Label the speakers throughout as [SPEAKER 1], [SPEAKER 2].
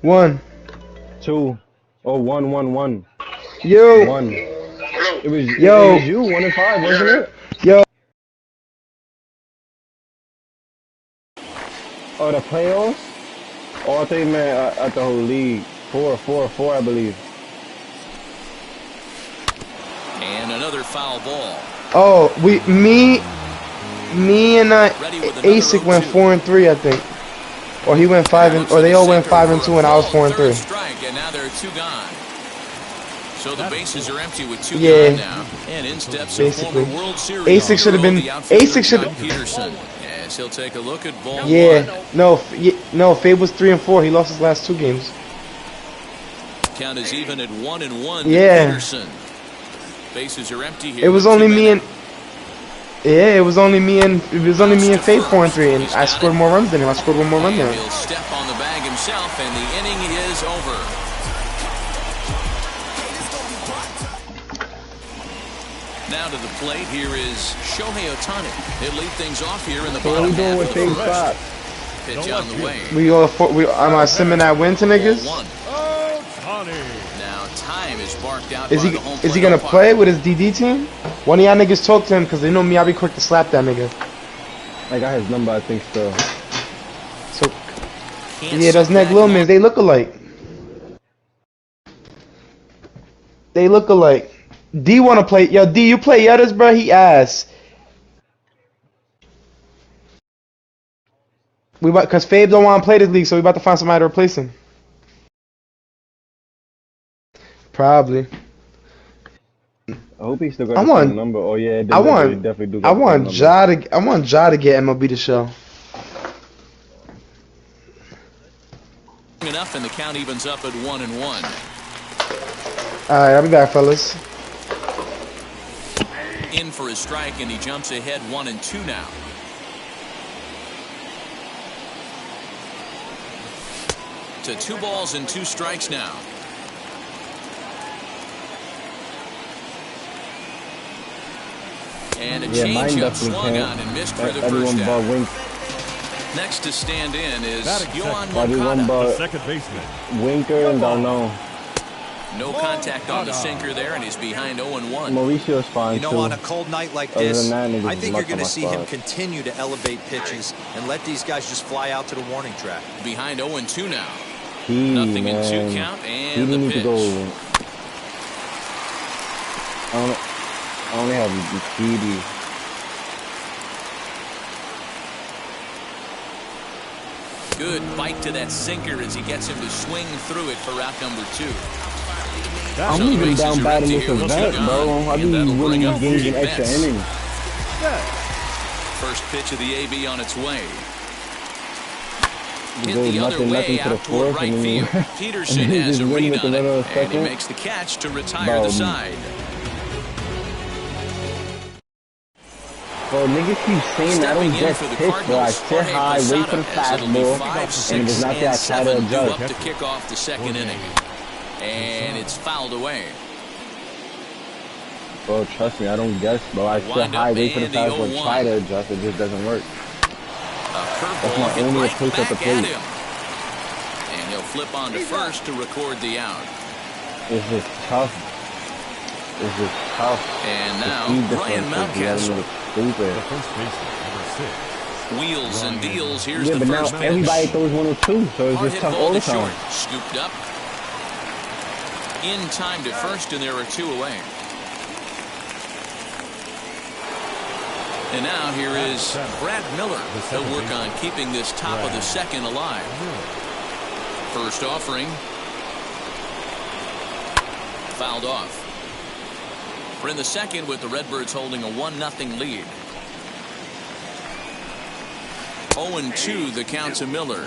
[SPEAKER 1] One.
[SPEAKER 2] 2. Oh, 1, 1, 1.
[SPEAKER 1] Yo.
[SPEAKER 2] 1. It was
[SPEAKER 1] Yo.
[SPEAKER 2] you, 1 and 5, wasn't it?
[SPEAKER 1] Yo.
[SPEAKER 2] Oh, the playoffs? Oh, I thought you meant at the whole league. 4, 4, 4, I believe.
[SPEAKER 3] And another foul ball.
[SPEAKER 1] Oh, me and Asic went 4 and 3, I think. Or he went 5 and, or they all went 5 and 2, and I was 4 and 3.
[SPEAKER 3] Strike, and now there are 2 gone. So the bases are empty with 2
[SPEAKER 1] Yeah.
[SPEAKER 3] gone now. And in steps
[SPEAKER 1] Basically.
[SPEAKER 3] a former World Series
[SPEAKER 1] Asic should have been. Asic should.
[SPEAKER 3] Peterson. Yes, he'll take a look at ball
[SPEAKER 1] Yeah.
[SPEAKER 3] 1.
[SPEAKER 1] No. Fabe was 3 and 4. He lost his last 2 games.
[SPEAKER 3] Count is even at 1 and 1.
[SPEAKER 1] Yeah.
[SPEAKER 3] Peterson. Bases are empty here.
[SPEAKER 1] It was only me and. Yeah, it was only me and Fabe 4 and 3, and I scored more runs than him. I scored 1 more run than him.
[SPEAKER 3] He'll step on the bag himself, and the inning is over. Now to the plate, here is Shohei Ohtani. He'll lead things off here in the
[SPEAKER 2] So what are
[SPEAKER 3] bottom
[SPEAKER 2] we doing
[SPEAKER 3] half
[SPEAKER 2] with
[SPEAKER 3] of the
[SPEAKER 2] Fabe
[SPEAKER 3] first.
[SPEAKER 2] Spot?
[SPEAKER 3] Pitch on the way.
[SPEAKER 1] Am I simming that win to niggas?
[SPEAKER 3] Ball 1. Now time is barked out
[SPEAKER 1] Is
[SPEAKER 3] by
[SPEAKER 1] he
[SPEAKER 3] the home plate
[SPEAKER 1] gonna
[SPEAKER 3] umpire.
[SPEAKER 1] play with his DD team? One of y'all niggas talk to him, because they know me, I'll be quick to slap that nigga.
[SPEAKER 2] I got his number, I think, still.
[SPEAKER 1] So
[SPEAKER 3] Can't
[SPEAKER 1] yeah, those
[SPEAKER 3] set
[SPEAKER 1] neck
[SPEAKER 3] back
[SPEAKER 1] little
[SPEAKER 3] on.
[SPEAKER 1] men, they look alike. They look alike. D wanna play. Yo, D, you play Yetters, bro? He ass. Cause Fabe don't want to play this league, so we about to find somebody to replace him. Probably.
[SPEAKER 2] I hope he still got
[SPEAKER 1] I
[SPEAKER 2] the
[SPEAKER 1] want-
[SPEAKER 2] same number. Oh yeah,
[SPEAKER 1] I want.
[SPEAKER 2] he definitely do
[SPEAKER 1] I
[SPEAKER 2] got the
[SPEAKER 1] want
[SPEAKER 2] same number.
[SPEAKER 1] Ja to get MLB the show.
[SPEAKER 3] Enough, and the count evens up at 1 and 1.
[SPEAKER 1] All right, I'll be back, fellas.
[SPEAKER 3] In for a strike, and he jumps ahead 1 and 2 now. To 2 balls and 2 strikes now. And a
[SPEAKER 2] Yeah, mine
[SPEAKER 3] changeup
[SPEAKER 2] definitely
[SPEAKER 3] swung
[SPEAKER 2] can't.
[SPEAKER 3] on and missed for the
[SPEAKER 2] Everyone
[SPEAKER 3] first
[SPEAKER 2] but
[SPEAKER 3] out.
[SPEAKER 2] Wink.
[SPEAKER 3] Next to stand in is Yohan
[SPEAKER 2] Everyone
[SPEAKER 3] Moncada.
[SPEAKER 2] but
[SPEAKER 4] Second baseman.
[SPEAKER 2] Winker and Darno.
[SPEAKER 3] No contact on the sinker there, and he's behind 0 and 1.
[SPEAKER 2] Mauricio's fine
[SPEAKER 5] You know,
[SPEAKER 2] too.
[SPEAKER 5] on a cold night like
[SPEAKER 2] Other
[SPEAKER 5] this,
[SPEAKER 2] than that, niggas
[SPEAKER 5] I think
[SPEAKER 2] luck
[SPEAKER 5] you're going
[SPEAKER 2] on
[SPEAKER 5] to
[SPEAKER 2] my
[SPEAKER 5] see him
[SPEAKER 2] spot.
[SPEAKER 5] continue to elevate pitches and let these guys just fly out to the warning track.
[SPEAKER 3] Behind 0 and 2 now.
[SPEAKER 2] He,
[SPEAKER 3] Nothing
[SPEAKER 2] man.
[SPEAKER 3] in 2 count,
[SPEAKER 2] He
[SPEAKER 3] and the
[SPEAKER 2] need to
[SPEAKER 3] pitch.
[SPEAKER 2] go. I only have Didi.
[SPEAKER 3] Good bite to that sinker as he gets him to swing through it for out number 2.
[SPEAKER 2] I'm
[SPEAKER 3] So the
[SPEAKER 2] even
[SPEAKER 3] bases
[SPEAKER 2] down
[SPEAKER 3] are
[SPEAKER 2] bad in
[SPEAKER 3] empty
[SPEAKER 2] this
[SPEAKER 3] here with 2
[SPEAKER 2] event,
[SPEAKER 3] gone,
[SPEAKER 2] bro. I be
[SPEAKER 3] and that'll
[SPEAKER 2] winning
[SPEAKER 3] bring
[SPEAKER 2] these
[SPEAKER 3] up
[SPEAKER 2] games
[SPEAKER 3] the
[SPEAKER 2] in extra
[SPEAKER 3] Mets.
[SPEAKER 2] innings.
[SPEAKER 3] First pitch of the AB on its way.
[SPEAKER 2] We
[SPEAKER 3] Hit
[SPEAKER 2] go
[SPEAKER 3] the other
[SPEAKER 2] nothing
[SPEAKER 3] way
[SPEAKER 2] to the
[SPEAKER 3] out toward
[SPEAKER 2] fourth,
[SPEAKER 3] right
[SPEAKER 2] and then
[SPEAKER 3] field. Peterson
[SPEAKER 2] and then
[SPEAKER 3] has
[SPEAKER 2] just
[SPEAKER 3] a
[SPEAKER 2] win
[SPEAKER 3] read
[SPEAKER 2] with the
[SPEAKER 3] on it,
[SPEAKER 2] middle of the
[SPEAKER 3] and he
[SPEAKER 2] second.
[SPEAKER 3] makes the catch to retire the side.
[SPEAKER 2] Bro, niggas keep saying I
[SPEAKER 3] Stepping
[SPEAKER 2] don't
[SPEAKER 3] in
[SPEAKER 2] get
[SPEAKER 3] for the
[SPEAKER 2] pitch, bro. I
[SPEAKER 3] Cardinals,
[SPEAKER 2] sit
[SPEAKER 3] Jorge
[SPEAKER 2] high, wait for the
[SPEAKER 3] Posada, as it'll be
[SPEAKER 2] fastball,
[SPEAKER 3] 5,
[SPEAKER 2] and if
[SPEAKER 3] 6,
[SPEAKER 2] it's not
[SPEAKER 3] and
[SPEAKER 2] there, I try to
[SPEAKER 3] 7 due
[SPEAKER 2] adjust.
[SPEAKER 3] up to kick off the second inning. And it's fouled away.
[SPEAKER 2] Bro, trust me, I don't guess, bro. I sit
[SPEAKER 3] Wind
[SPEAKER 2] high,
[SPEAKER 3] up
[SPEAKER 2] wait for the
[SPEAKER 3] and the
[SPEAKER 2] fastball,
[SPEAKER 3] 0-1.
[SPEAKER 2] try to adjust. It just doesn't work.
[SPEAKER 3] A curveball
[SPEAKER 2] my
[SPEAKER 3] hit
[SPEAKER 2] only
[SPEAKER 3] right
[SPEAKER 2] approach at the
[SPEAKER 3] back
[SPEAKER 2] plate.
[SPEAKER 3] at him. And he'll flip on to first to record the out.
[SPEAKER 2] It's just tough. It's just tough.
[SPEAKER 3] And
[SPEAKER 2] The
[SPEAKER 3] now,
[SPEAKER 2] speed
[SPEAKER 3] Brian
[SPEAKER 2] difference is getting
[SPEAKER 3] Mountcastle.
[SPEAKER 2] stupid.
[SPEAKER 4] The first baseman, number 6.
[SPEAKER 3] Wheels and deals. Here's
[SPEAKER 2] Yeah,
[SPEAKER 3] the
[SPEAKER 2] but now
[SPEAKER 3] first pitch.
[SPEAKER 2] everybody throws 102, so it's
[SPEAKER 3] Hard
[SPEAKER 2] just
[SPEAKER 3] hit
[SPEAKER 2] tough
[SPEAKER 3] ball
[SPEAKER 2] all the
[SPEAKER 3] to short.
[SPEAKER 2] time.
[SPEAKER 3] Scooped up. In time to first, and there are 2 away. And now here is Brad Miller. He'll work on keeping this top of the second alive. First offering. Fouled off. We're in the second with the Redbirds holding a 1-0 lead. 0-2 the count to Miller.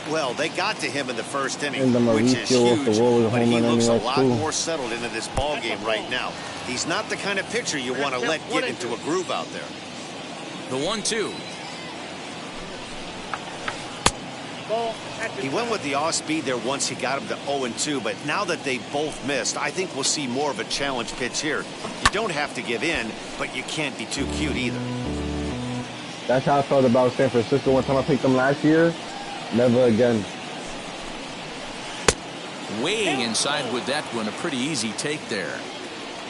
[SPEAKER 6] Well, they got to him in the first inning,
[SPEAKER 2] And the
[SPEAKER 6] which is
[SPEAKER 2] Mauricio off the
[SPEAKER 6] huge,
[SPEAKER 2] wall with a
[SPEAKER 6] but
[SPEAKER 2] home
[SPEAKER 6] he
[SPEAKER 2] run
[SPEAKER 6] looks a
[SPEAKER 2] anyway,
[SPEAKER 6] lot
[SPEAKER 2] too.
[SPEAKER 6] more settled into this ball game right now. He's not the kind of pitcher you want to let get into a groove out there.
[SPEAKER 3] The 1-2.
[SPEAKER 6] He went with the off speed there once he got him to 0-2, but now that they both missed, I think we'll see more of a challenge pitch here. You don't have to give in, but you can't be too cute either.
[SPEAKER 2] That's how I felt about San Francisco one time I picked them last year. Never again.
[SPEAKER 3] Way inside with that one. A pretty easy take there.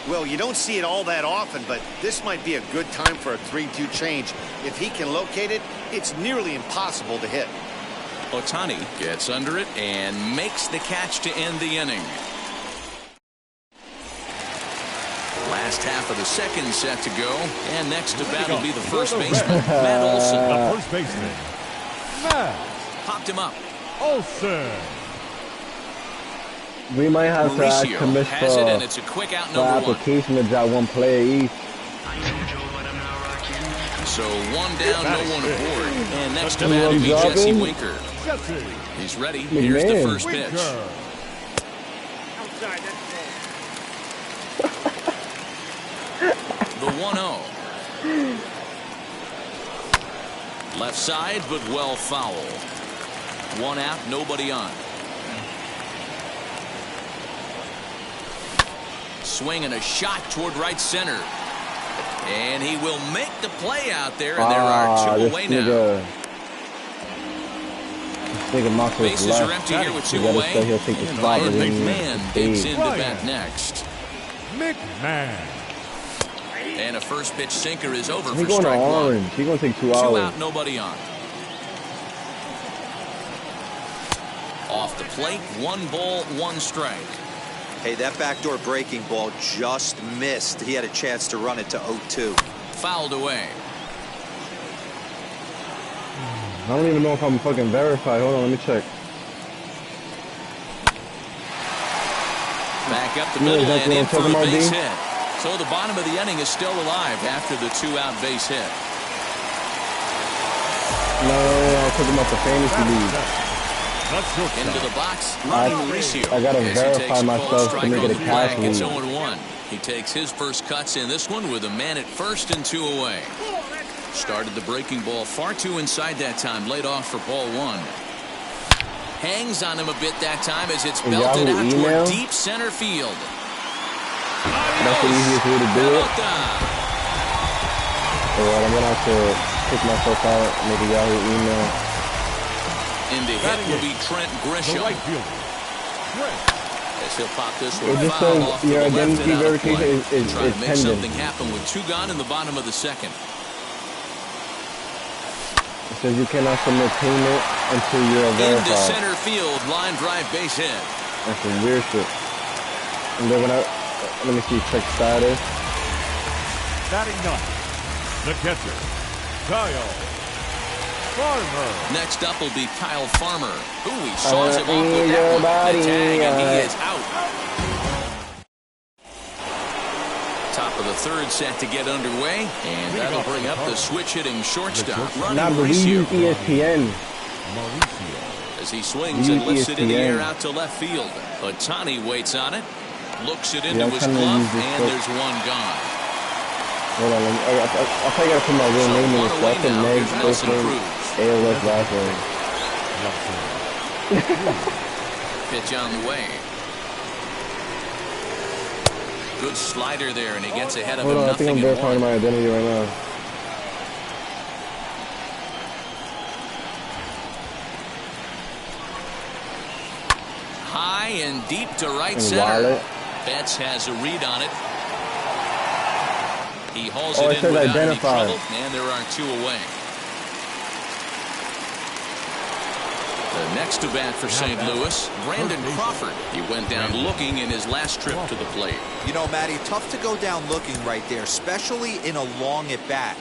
[SPEAKER 6] Well, you don't see it all that often, but this might be a good time for a 3-2 change. If he can locate it, it's nearly impossible to hit.
[SPEAKER 3] Ohtani gets under it and makes the catch to end the inning. Last half of the second set to go, and next to bat will be the first baseman, Matt Olson.
[SPEAKER 4] The first baseman, Matt
[SPEAKER 3] Popped him up.
[SPEAKER 4] Olson.
[SPEAKER 2] We might have to ask
[SPEAKER 3] Mauricio
[SPEAKER 2] Commish
[SPEAKER 3] has it, and it's a quick out
[SPEAKER 2] for
[SPEAKER 3] number one.
[SPEAKER 2] application to drop one player each.
[SPEAKER 3] So one down, no one aboard. And next to bat will be Jesse Winker. He's ready. Here's the first pitch. The 1-0. Left side, but well foul. One out, nobody on. Swing and a shot toward right center. And he will make the play out there, and there are two away now. Bases are empty here with two away. And McMahon digs in to bat next.
[SPEAKER 4] McMahon.
[SPEAKER 3] And a first pitch sinker is over
[SPEAKER 2] He's
[SPEAKER 3] for
[SPEAKER 2] going to
[SPEAKER 3] strike one.
[SPEAKER 2] orange. He's going to take 2
[SPEAKER 3] Two
[SPEAKER 2] hours.
[SPEAKER 3] out, nobody on. Off the plate, 1 ball, 1 strike.
[SPEAKER 5] Hey, that backdoor breaking ball just missed. He had a chance to run it to 0-2.
[SPEAKER 3] Fouled away.
[SPEAKER 2] I don't even know if I'm fucking verified. Hold on, let me check.
[SPEAKER 3] Back up the
[SPEAKER 2] You know
[SPEAKER 3] middle
[SPEAKER 2] exactly
[SPEAKER 3] and in
[SPEAKER 2] what I'm
[SPEAKER 3] for a
[SPEAKER 2] talking
[SPEAKER 3] base
[SPEAKER 2] about, D?
[SPEAKER 3] hit. So the bottom of the inning is still alive after the 2-out base hit.
[SPEAKER 2] No, I'm talking about the fantasy league.
[SPEAKER 3] Into the box, Ronnie Mauricio.
[SPEAKER 2] I gotta
[SPEAKER 3] As he
[SPEAKER 2] verify
[SPEAKER 3] takes a
[SPEAKER 2] myself
[SPEAKER 3] called
[SPEAKER 2] to
[SPEAKER 3] strike
[SPEAKER 2] make it
[SPEAKER 3] on
[SPEAKER 2] a
[SPEAKER 3] the
[SPEAKER 2] cash
[SPEAKER 3] flag. It's
[SPEAKER 2] league.
[SPEAKER 3] 0-1. He takes his first cuts in this one with a man at first and 2 away. Started the breaking ball far too inside that time. Laid off for ball 1. Hangs on him a bit that time as it's belted
[SPEAKER 2] Yahoo
[SPEAKER 3] out
[SPEAKER 2] email?
[SPEAKER 3] toward deep center field.
[SPEAKER 2] That's the easiest way to do it. Alright, I'm gonna have to pick myself out, make a Yahoo email.
[SPEAKER 3] In the hit will be Trent
[SPEAKER 4] The
[SPEAKER 3] Grisham.
[SPEAKER 4] right fielder, Trent.
[SPEAKER 3] As he'll pop this
[SPEAKER 2] It
[SPEAKER 3] one
[SPEAKER 2] just
[SPEAKER 3] foul
[SPEAKER 2] says
[SPEAKER 3] off to
[SPEAKER 2] your
[SPEAKER 3] the left
[SPEAKER 2] identity
[SPEAKER 3] and out of play.
[SPEAKER 2] verification is
[SPEAKER 3] Trying to make
[SPEAKER 2] pending.
[SPEAKER 3] something happen with 2 gone in the bottom of the second.
[SPEAKER 2] It says you cannot submit payment until you're
[SPEAKER 3] Into
[SPEAKER 2] verified.
[SPEAKER 3] center field, line drive base hit.
[SPEAKER 2] That's some weird shit. And then when let me see, check status.
[SPEAKER 4] Batting ninth, the catcher, Kyle Farmer.
[SPEAKER 3] Next up will be Kyle Farmer. Ooh, he saws him off with that one.
[SPEAKER 2] body,
[SPEAKER 3] The tag, and he
[SPEAKER 2] alright.
[SPEAKER 3] is out. Top of the third set to get underway, and that'll bring up the switch-hitting shortstop, Ronnie
[SPEAKER 2] Nah, but we
[SPEAKER 3] Mauricio.
[SPEAKER 2] use ESPN.
[SPEAKER 4] Mauricio.
[SPEAKER 3] As he swings
[SPEAKER 2] We
[SPEAKER 3] and
[SPEAKER 2] use
[SPEAKER 3] lifts it in the air
[SPEAKER 2] ESPN.
[SPEAKER 3] out to left field. Ohtani waits on it, looks it
[SPEAKER 2] Yeah,
[SPEAKER 3] into
[SPEAKER 2] I'm
[SPEAKER 3] his
[SPEAKER 2] trying to
[SPEAKER 3] glove,
[SPEAKER 2] use this
[SPEAKER 3] and
[SPEAKER 2] foot.
[SPEAKER 3] there's one gone.
[SPEAKER 2] Hold on, I probably gotta put my real
[SPEAKER 3] So
[SPEAKER 2] name in
[SPEAKER 3] one
[SPEAKER 2] this.
[SPEAKER 3] away
[SPEAKER 2] I put
[SPEAKER 3] now.
[SPEAKER 2] Meg,
[SPEAKER 3] Here's
[SPEAKER 2] first
[SPEAKER 3] Nelson
[SPEAKER 2] name,
[SPEAKER 3] Cruz.
[SPEAKER 2] AOS last name.
[SPEAKER 3] Pitch on the way. Good slider there, and he gets ahead of
[SPEAKER 2] Hold
[SPEAKER 3] him.
[SPEAKER 2] on, I think I'm
[SPEAKER 3] Nothing in
[SPEAKER 2] verifying
[SPEAKER 3] one.
[SPEAKER 2] my identity right now.
[SPEAKER 3] High and deep to right
[SPEAKER 2] And
[SPEAKER 3] center.
[SPEAKER 2] wallet.
[SPEAKER 3] Betts has a read on it. He hauls
[SPEAKER 2] Oh,
[SPEAKER 3] it
[SPEAKER 2] it
[SPEAKER 3] in
[SPEAKER 2] says
[SPEAKER 3] without any
[SPEAKER 2] identified.
[SPEAKER 3] trouble, and there are 2 away. The next to bat for St. Louis, Brandon Crawford. He went down looking in his last trip to the plate.
[SPEAKER 5] You know, Matty, tough to go down looking right there, especially in a long at bat.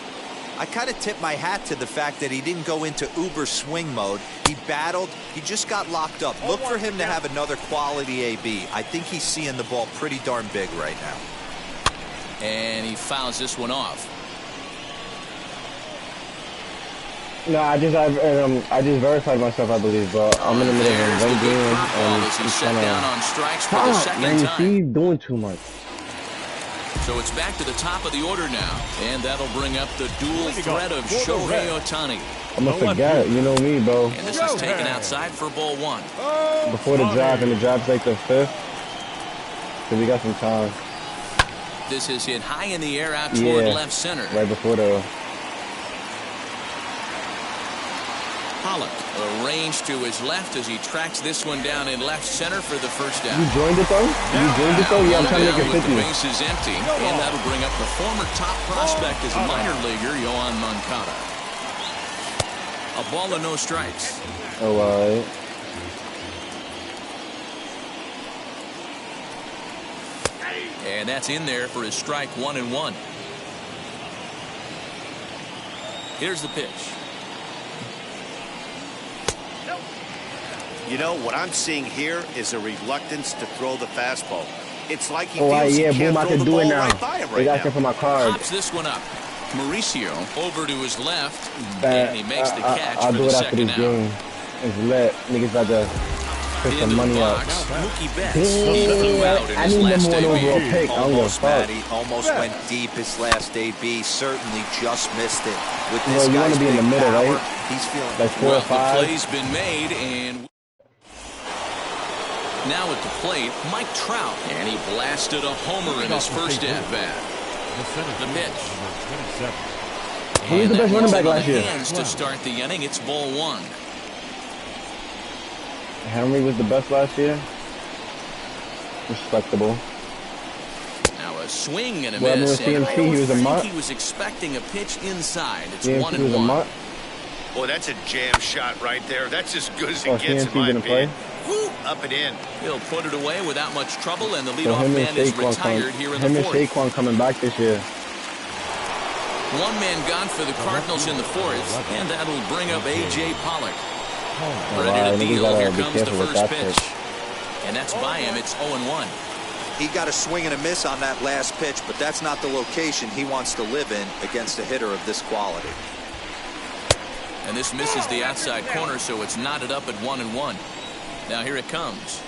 [SPEAKER 5] I kind of tip my hat to the fact that he didn't go into uber swing mode. He battled. He just got locked up. Look for him to have another quality AB. I think he's seeing the ball pretty darn big right now.
[SPEAKER 3] And he fouls this one off.
[SPEAKER 2] No, I just verified myself, I believe, but I'm in the middle of
[SPEAKER 3] There's
[SPEAKER 2] a
[SPEAKER 3] the
[SPEAKER 2] one
[SPEAKER 3] big
[SPEAKER 2] game
[SPEAKER 3] pop ball
[SPEAKER 2] and
[SPEAKER 3] as he's
[SPEAKER 2] he's
[SPEAKER 3] set
[SPEAKER 2] trying
[SPEAKER 3] down
[SPEAKER 2] to
[SPEAKER 3] on strikes for the
[SPEAKER 2] stop, man.
[SPEAKER 3] second
[SPEAKER 2] You
[SPEAKER 3] time.
[SPEAKER 2] see, he's doing too much.
[SPEAKER 3] So it's back to the top of the order now, and that'll bring up the dual threat of Shohei Ohtani.
[SPEAKER 2] I'm gonna forget, you know me, bro.
[SPEAKER 3] And this is taken outside for ball 1.
[SPEAKER 2] Before the draft, and the draft's like the 5th, so we got some time.
[SPEAKER 3] This is hit high in the air out toward
[SPEAKER 2] Yeah,
[SPEAKER 3] left center.
[SPEAKER 2] right before the.
[SPEAKER 3] Pollock A range to his left as he tracks this one down in left center for the first down.
[SPEAKER 2] You joined it though? You joined it though? Yeah, I'm trying to make it
[SPEAKER 3] With
[SPEAKER 2] 50.
[SPEAKER 3] the base is empty, and that'll bring up the former top prospect as a minor leaguer, Yohan Moncada. A ball and no strikes.
[SPEAKER 2] Oh, alright.
[SPEAKER 3] And that's in there for his strike 1-1. Here's the pitch.
[SPEAKER 6] You know, what I'm seeing here is a reluctance to throw the fastball. It's like he
[SPEAKER 2] Oh,
[SPEAKER 6] feels
[SPEAKER 2] yeah,
[SPEAKER 6] he can't
[SPEAKER 2] boom, I
[SPEAKER 6] throw
[SPEAKER 2] can
[SPEAKER 6] the
[SPEAKER 2] do
[SPEAKER 6] ball
[SPEAKER 2] it now.
[SPEAKER 6] right by him
[SPEAKER 2] They
[SPEAKER 6] right
[SPEAKER 2] asking
[SPEAKER 6] now.
[SPEAKER 2] for my card.
[SPEAKER 3] Pops this one up. Mauricio over to his left,
[SPEAKER 2] But
[SPEAKER 3] and he makes the catch
[SPEAKER 2] I'll
[SPEAKER 3] for
[SPEAKER 2] do
[SPEAKER 3] the
[SPEAKER 2] it after
[SPEAKER 3] second
[SPEAKER 2] this
[SPEAKER 3] out.
[SPEAKER 2] game. It's lit. Niggas about to put
[SPEAKER 3] Into
[SPEAKER 2] some
[SPEAKER 3] the
[SPEAKER 2] money up.
[SPEAKER 3] box, Mookie Betts. He flew out in
[SPEAKER 2] I
[SPEAKER 3] his
[SPEAKER 2] need
[SPEAKER 3] last
[SPEAKER 2] number one
[SPEAKER 3] debut.
[SPEAKER 2] overall pick. I don't give a
[SPEAKER 5] Almost,
[SPEAKER 2] fuck.
[SPEAKER 5] Matty. Almost went deep his last AB. Certainly just missed it. With
[SPEAKER 2] Well,
[SPEAKER 5] this
[SPEAKER 2] you wanna
[SPEAKER 5] guy's
[SPEAKER 2] be in the
[SPEAKER 5] big
[SPEAKER 2] middle,
[SPEAKER 5] power,
[SPEAKER 2] right?
[SPEAKER 5] he's feeling
[SPEAKER 2] Like 4 or
[SPEAKER 3] Well, the
[SPEAKER 2] 5.
[SPEAKER 3] play's been made, and now at the plate, Mike Trout, and he blasted a homer in his first at-bat. The pitch.
[SPEAKER 2] Who was the best running back last year?
[SPEAKER 3] Hands to start the inning. It's ball one.
[SPEAKER 2] Henry was the best last year. Respectable.
[SPEAKER 3] Now a swing and a
[SPEAKER 2] Well, I mean,
[SPEAKER 3] miss.
[SPEAKER 2] with
[SPEAKER 3] and
[SPEAKER 2] CMC, he was a
[SPEAKER 3] I
[SPEAKER 2] mutt.
[SPEAKER 3] think he was expecting a pitch inside. It's
[SPEAKER 2] CMC
[SPEAKER 3] 1-1.
[SPEAKER 2] was a mutt.
[SPEAKER 6] Boy, that's a jam shot right there. That's as good as it
[SPEAKER 2] Oh,
[SPEAKER 6] gets, in
[SPEAKER 2] CMC
[SPEAKER 6] my
[SPEAKER 2] didn't play?
[SPEAKER 6] opinion. Woo, up and in.
[SPEAKER 3] He'll put it away without much trouble, and the
[SPEAKER 2] So
[SPEAKER 3] leadoff
[SPEAKER 2] him and
[SPEAKER 3] man is
[SPEAKER 2] Saquon
[SPEAKER 3] retired here in
[SPEAKER 2] him
[SPEAKER 3] the
[SPEAKER 2] and
[SPEAKER 3] fourth.
[SPEAKER 2] Saquon coming back this year.
[SPEAKER 3] One man gone for the Cardinals in the fourth, and that'll bring up A.J. Pollock.
[SPEAKER 2] Alright,
[SPEAKER 3] Ready to
[SPEAKER 2] niggas
[SPEAKER 3] deal.
[SPEAKER 2] gotta
[SPEAKER 3] Here
[SPEAKER 2] be
[SPEAKER 3] comes the
[SPEAKER 2] careful with
[SPEAKER 3] first
[SPEAKER 2] that
[SPEAKER 3] pitch.
[SPEAKER 2] pitch.
[SPEAKER 3] And that's by him. It's 0-1.
[SPEAKER 5] He got a swing and a miss on that last pitch, but that's not the location he wants to live in against a hitter of this quality.
[SPEAKER 3] And this misses the outside corner, so it's knotted up at 1-1. Now here it comes.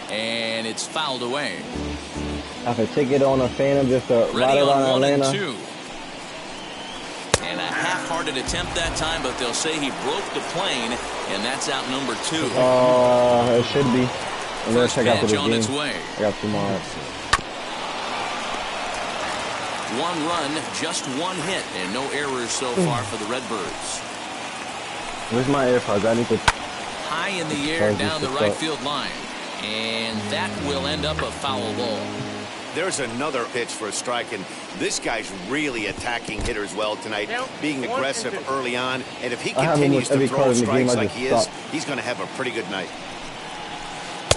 [SPEAKER 3] And it's fouled away.
[SPEAKER 2] I have a ticket on a Phantom just to ride
[SPEAKER 3] Ready
[SPEAKER 2] around
[SPEAKER 3] on 1 and
[SPEAKER 2] Atlanta.
[SPEAKER 3] 2. And a half-hearted attempt that time, but they'll say he broke the plane, and that's out number 2.
[SPEAKER 2] It should be. I'm gonna
[SPEAKER 3] First
[SPEAKER 2] check after
[SPEAKER 3] pitch
[SPEAKER 2] this
[SPEAKER 3] on its
[SPEAKER 2] game.
[SPEAKER 3] way.
[SPEAKER 2] I got 2 more.
[SPEAKER 3] 1 run, just 1 hit, and no errors so far for the Redbirds.
[SPEAKER 2] Where's my AirPods? I need to.
[SPEAKER 3] High in the air down the right field line. And that will end up a foul ball.
[SPEAKER 6] There's another pitch for a strike, and this guy's really attacking hitters well tonight, being aggressive early on. And if he
[SPEAKER 2] I have
[SPEAKER 6] continues
[SPEAKER 2] almost every
[SPEAKER 6] to
[SPEAKER 2] card
[SPEAKER 6] throw
[SPEAKER 2] in the game,
[SPEAKER 6] strikes
[SPEAKER 2] I
[SPEAKER 6] like
[SPEAKER 2] just
[SPEAKER 6] he is,
[SPEAKER 2] stop.
[SPEAKER 6] he's going to have a pretty good night.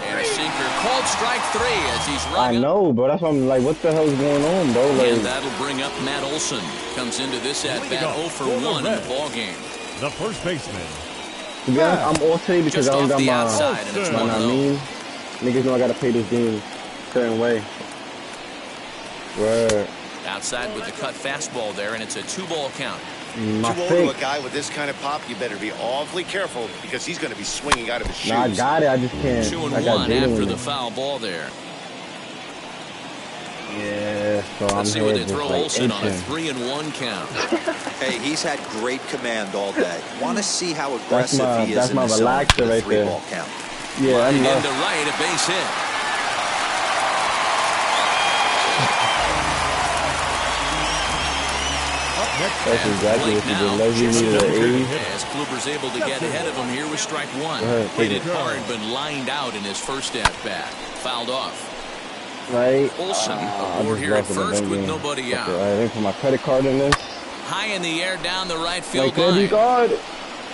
[SPEAKER 3] And a sinker called strike 3 as he's
[SPEAKER 2] I
[SPEAKER 3] run up.
[SPEAKER 2] know, bro. That's why I'm like, what the hell's going on, bro? Like,
[SPEAKER 3] And that'll bring up Matt Olson. Comes into this at bat 0 for 1 in the ball game.
[SPEAKER 4] The first baseman.
[SPEAKER 2] to be honest, I'm all today because
[SPEAKER 3] Just
[SPEAKER 2] I don't
[SPEAKER 3] off
[SPEAKER 2] got
[SPEAKER 3] the
[SPEAKER 2] my.
[SPEAKER 3] outside, and it's
[SPEAKER 2] You know what I
[SPEAKER 3] 1-0.
[SPEAKER 2] mean? Niggas know I gotta pay this game a certain way. Word.
[SPEAKER 3] Outside with the cut fastball there, and it's a 2-ball count.
[SPEAKER 2] My
[SPEAKER 6] Too old
[SPEAKER 2] fake.
[SPEAKER 6] to a guy with this kind of pop, you better be awfully careful because he's going to be swinging out of his shoes.
[SPEAKER 2] Nah, I got it. I just can't.
[SPEAKER 3] 2
[SPEAKER 2] I
[SPEAKER 3] and
[SPEAKER 2] got
[SPEAKER 3] 1
[SPEAKER 2] Jalen
[SPEAKER 3] after
[SPEAKER 2] with
[SPEAKER 3] the
[SPEAKER 2] me.
[SPEAKER 3] foul ball there.
[SPEAKER 2] Yeah, so I'm
[SPEAKER 3] Let's see what
[SPEAKER 2] here
[SPEAKER 3] they
[SPEAKER 2] just
[SPEAKER 3] throw
[SPEAKER 2] like
[SPEAKER 3] Olson on a
[SPEAKER 2] itching.
[SPEAKER 3] 3-1 count.
[SPEAKER 5] Hey, he's had great command all day. Want to see how aggressive
[SPEAKER 2] my-
[SPEAKER 5] he is
[SPEAKER 2] that's
[SPEAKER 5] in
[SPEAKER 2] my
[SPEAKER 5] the zone
[SPEAKER 2] relaxer
[SPEAKER 5] for the
[SPEAKER 2] right there.
[SPEAKER 5] 3-ball count.
[SPEAKER 2] Yeah,
[SPEAKER 3] Line
[SPEAKER 2] I'm
[SPEAKER 3] into
[SPEAKER 2] lost.
[SPEAKER 3] right, a base hit.
[SPEAKER 2] That's exactly what you did. Leslie
[SPEAKER 3] Just
[SPEAKER 2] needed
[SPEAKER 3] no
[SPEAKER 2] an
[SPEAKER 3] good.
[SPEAKER 2] 80.
[SPEAKER 3] As Kluber's able to get ahead of him here with strike 1.
[SPEAKER 2] ahead,
[SPEAKER 3] Hit
[SPEAKER 2] take
[SPEAKER 3] it
[SPEAKER 2] it.
[SPEAKER 3] hard, but lined out in his first at-bat. Fouled off.
[SPEAKER 2] Right?
[SPEAKER 3] Olsen
[SPEAKER 2] I
[SPEAKER 3] aboard
[SPEAKER 2] just
[SPEAKER 3] here at
[SPEAKER 2] lost in the
[SPEAKER 3] first
[SPEAKER 2] bank
[SPEAKER 3] with
[SPEAKER 2] game.
[SPEAKER 3] nobody out.
[SPEAKER 2] Okay, I didn't put my credit card in this.
[SPEAKER 3] High in the air down the right
[SPEAKER 2] My
[SPEAKER 3] field
[SPEAKER 2] credit
[SPEAKER 3] line.
[SPEAKER 2] card.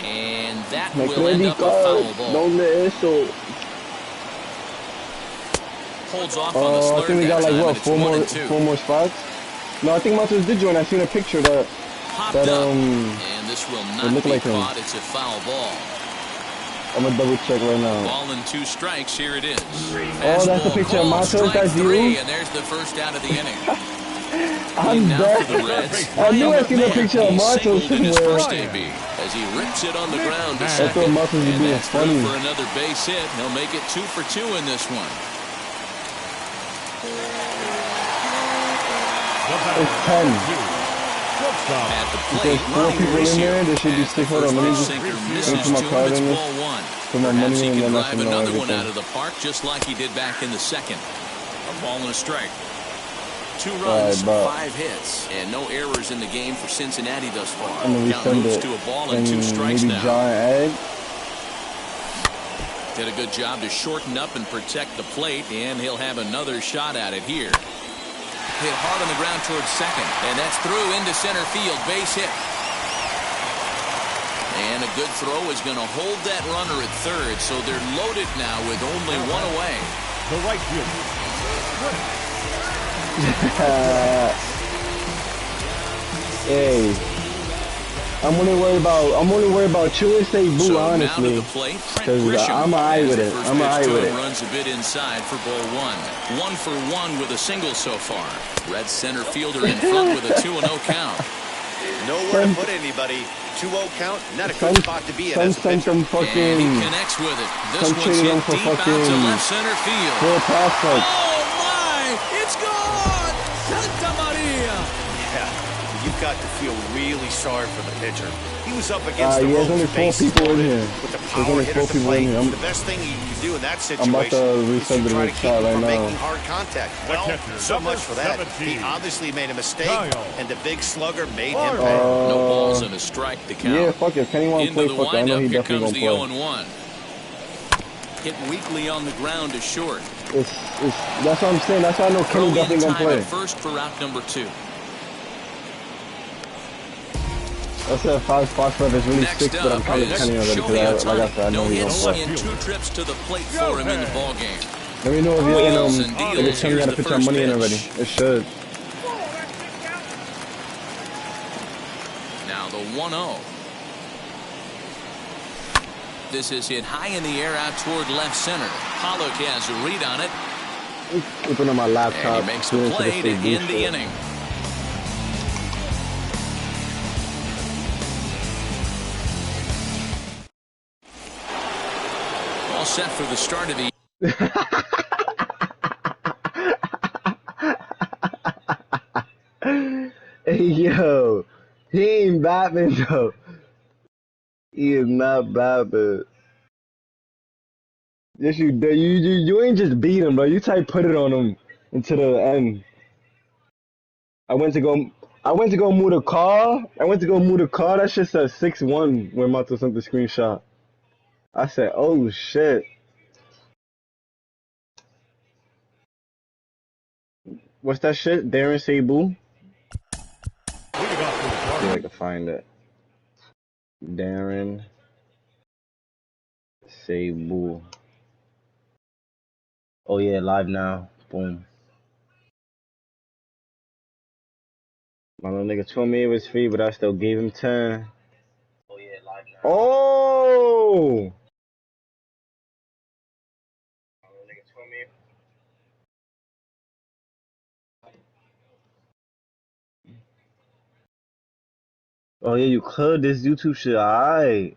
[SPEAKER 3] And that
[SPEAKER 2] My
[SPEAKER 3] will end
[SPEAKER 2] credit
[SPEAKER 3] up a foul
[SPEAKER 2] card.
[SPEAKER 3] ball.
[SPEAKER 2] Don't let it show.
[SPEAKER 3] Holds off on the
[SPEAKER 2] I
[SPEAKER 3] slur
[SPEAKER 2] think we
[SPEAKER 3] that
[SPEAKER 2] got like
[SPEAKER 3] time,
[SPEAKER 2] what,
[SPEAKER 3] and it's 1 and 2.
[SPEAKER 2] 4 more spots. No, I think Matos did join. I seen a picture that
[SPEAKER 3] Popped
[SPEAKER 2] that,
[SPEAKER 3] up.
[SPEAKER 2] um,
[SPEAKER 3] And this will not
[SPEAKER 2] looked
[SPEAKER 3] be
[SPEAKER 2] like him.
[SPEAKER 3] caught. It's a foul ball.
[SPEAKER 2] I'm gonna double check right now.
[SPEAKER 3] Ball and 2 strikes. Here it is.
[SPEAKER 2] Oh, that's a
[SPEAKER 3] Fastball
[SPEAKER 2] picture of
[SPEAKER 3] called,
[SPEAKER 2] Matos.
[SPEAKER 3] strike
[SPEAKER 2] That's
[SPEAKER 3] 3,
[SPEAKER 2] you.
[SPEAKER 3] and there's the first out of the inning.
[SPEAKER 2] I'm
[SPEAKER 3] Now for the
[SPEAKER 2] dead.
[SPEAKER 3] Reds.
[SPEAKER 2] I knew I seen a
[SPEAKER 3] Ryan
[SPEAKER 2] picture of
[SPEAKER 3] McMahon,
[SPEAKER 2] Matos
[SPEAKER 3] he singled in his
[SPEAKER 2] somewhere.
[SPEAKER 3] first AB as he rips it on the ground to
[SPEAKER 4] I
[SPEAKER 3] second.
[SPEAKER 2] thought Matos was
[SPEAKER 3] And
[SPEAKER 2] being
[SPEAKER 3] that's through
[SPEAKER 2] funny.
[SPEAKER 3] for another base hit. He'll make it 2 for 2 in this one.
[SPEAKER 2] It's 10.
[SPEAKER 3] At the
[SPEAKER 2] There's
[SPEAKER 3] plate,
[SPEAKER 2] 4
[SPEAKER 3] Ronnie
[SPEAKER 2] people in
[SPEAKER 3] Mauricio
[SPEAKER 2] there. There should be
[SPEAKER 3] has the
[SPEAKER 2] 6. Hold on,
[SPEAKER 3] first
[SPEAKER 2] let me
[SPEAKER 3] pitch
[SPEAKER 2] just
[SPEAKER 3] sinker,
[SPEAKER 2] put
[SPEAKER 3] misses
[SPEAKER 2] my
[SPEAKER 3] to him,
[SPEAKER 2] card
[SPEAKER 3] it's
[SPEAKER 2] in this.
[SPEAKER 3] ball 1.
[SPEAKER 2] Put my
[SPEAKER 3] Perhaps
[SPEAKER 2] money
[SPEAKER 3] he
[SPEAKER 2] in
[SPEAKER 3] can
[SPEAKER 2] and let
[SPEAKER 3] drive
[SPEAKER 2] them know
[SPEAKER 3] another one
[SPEAKER 2] everything.
[SPEAKER 3] out of the park just like he did back in the second. A ball and a strike. 2 runs,
[SPEAKER 2] Alright,
[SPEAKER 3] 5 hits, and no errors in the game for Cincinnati thus far.
[SPEAKER 2] I'm gonna
[SPEAKER 3] Count
[SPEAKER 2] resend
[SPEAKER 3] moves
[SPEAKER 2] it.
[SPEAKER 3] to a ball and 2
[SPEAKER 2] And
[SPEAKER 3] strikes
[SPEAKER 2] maybe
[SPEAKER 3] now.
[SPEAKER 2] giant egg.
[SPEAKER 3] Did a good job to shorten up and protect the plate, and he'll have another shot at it here. Hit hard on the ground towards second, and that's through into center field. Base hit. And a good throw is going to hold that runner at third, so they're loaded now with only 1 away.
[SPEAKER 4] The right fielder.
[SPEAKER 2] Hey, I'm only worried about Chua say boo,
[SPEAKER 3] So
[SPEAKER 2] honestly.
[SPEAKER 3] now to the plate, Trent
[SPEAKER 2] Because
[SPEAKER 3] Grisham
[SPEAKER 2] I'm alright
[SPEAKER 3] has
[SPEAKER 2] with
[SPEAKER 3] the
[SPEAKER 2] it.
[SPEAKER 3] first
[SPEAKER 2] I'm
[SPEAKER 3] pitch
[SPEAKER 2] alright
[SPEAKER 3] to
[SPEAKER 2] with
[SPEAKER 3] him,
[SPEAKER 2] it.
[SPEAKER 3] runs a bit inside for ball 1. 1 for 1 with a single so far. Red center fielder in front with a 2-0 count.
[SPEAKER 6] Nowhere to put anybody. 2-0 count, not a good spot to be in
[SPEAKER 2] Some
[SPEAKER 6] as a
[SPEAKER 2] sent
[SPEAKER 6] pitcher.
[SPEAKER 2] them
[SPEAKER 3] And he
[SPEAKER 2] fucking
[SPEAKER 3] connects with it. This
[SPEAKER 2] some
[SPEAKER 3] one's
[SPEAKER 2] traded
[SPEAKER 3] hit
[SPEAKER 2] him for
[SPEAKER 3] deep out to
[SPEAKER 2] fucking
[SPEAKER 3] left center field.
[SPEAKER 2] full prospect.
[SPEAKER 3] Oh my! It's gone! Santa Maria!
[SPEAKER 6] Yeah, you've got to feel really sorry for the pitcher. He was up against the
[SPEAKER 2] Yeah,
[SPEAKER 6] ropes,
[SPEAKER 2] there's only 4
[SPEAKER 6] bases
[SPEAKER 2] people in
[SPEAKER 6] loaded,
[SPEAKER 2] here.
[SPEAKER 6] with the
[SPEAKER 2] There's
[SPEAKER 6] power
[SPEAKER 2] only
[SPEAKER 6] hit
[SPEAKER 2] 4
[SPEAKER 6] at the
[SPEAKER 2] people in
[SPEAKER 6] plate.
[SPEAKER 2] here.
[SPEAKER 6] The best thing you can do in that
[SPEAKER 2] I'm about to
[SPEAKER 6] situation is
[SPEAKER 2] resend
[SPEAKER 6] to
[SPEAKER 2] the
[SPEAKER 6] try to keep
[SPEAKER 2] chat
[SPEAKER 6] him
[SPEAKER 2] right
[SPEAKER 6] from
[SPEAKER 2] now.
[SPEAKER 6] making hard contact. Well,
[SPEAKER 4] catcher,
[SPEAKER 6] so
[SPEAKER 4] number
[SPEAKER 6] much for that.
[SPEAKER 4] 17.
[SPEAKER 6] He obviously made a mistake,
[SPEAKER 4] Kyle.
[SPEAKER 6] and the big slugger made him
[SPEAKER 4] Farmer.
[SPEAKER 6] pay.
[SPEAKER 3] No balls and a strike to count.
[SPEAKER 2] Yeah, fuck it. If Kenny want to
[SPEAKER 3] Into
[SPEAKER 2] play,
[SPEAKER 3] the
[SPEAKER 2] fuck it. I know
[SPEAKER 3] windup,
[SPEAKER 2] he
[SPEAKER 3] here
[SPEAKER 2] definitely
[SPEAKER 3] comes the
[SPEAKER 2] gonna play.
[SPEAKER 3] 0-1. Hit weakly on the ground to short.
[SPEAKER 2] It's that's what I'm saying. That's why I know
[SPEAKER 3] Throw
[SPEAKER 2] Kenny
[SPEAKER 3] in
[SPEAKER 2] definitely gonna
[SPEAKER 3] time
[SPEAKER 2] play.
[SPEAKER 3] at first for route number 2.
[SPEAKER 2] I said 5 spots left is really
[SPEAKER 3] Next
[SPEAKER 2] 6, but I'm
[SPEAKER 3] up
[SPEAKER 2] counting
[SPEAKER 3] is
[SPEAKER 2] Kenny already
[SPEAKER 3] Shohei
[SPEAKER 2] because like I
[SPEAKER 3] Ohtani.
[SPEAKER 2] said, I know
[SPEAKER 3] No
[SPEAKER 2] he's
[SPEAKER 3] hits
[SPEAKER 2] gonna play.
[SPEAKER 3] and 2 trips to the plate for him in the ball game.
[SPEAKER 2] Let me know if you're
[SPEAKER 3] Wheels
[SPEAKER 2] in
[SPEAKER 3] and
[SPEAKER 2] if
[SPEAKER 3] deals.
[SPEAKER 2] it's Kenny
[SPEAKER 3] Here's
[SPEAKER 2] gotta
[SPEAKER 3] the
[SPEAKER 2] put your
[SPEAKER 3] first
[SPEAKER 2] money in
[SPEAKER 3] pitch.
[SPEAKER 2] already. It should.
[SPEAKER 3] Now the 1-0. This is hit high in the air out toward left center. Pollock has a read on it,
[SPEAKER 2] Open up my laptop.
[SPEAKER 3] and he makes the
[SPEAKER 2] tune into
[SPEAKER 3] play to
[SPEAKER 2] State Boost
[SPEAKER 3] end the
[SPEAKER 2] show.
[SPEAKER 3] inning. All set for the start of the
[SPEAKER 2] Hey yo, he ain't Batman though. He is not Batman. Yes, you did. You ain't just beat him, bro. You type put it on him into the end. I went to go move the car. That shit said 6-1 when Mato sent the screenshot. I said, oh shit. What's that shit? Darren Sable? See if I can find it. Darren Sable. Oh yeah, live now. Boom. My little nigga told me it was free, but I still gave him 10. Oh yeah, live now. Oh! My little nigga told me. Oh yeah, you could. This YouTube shit, alright.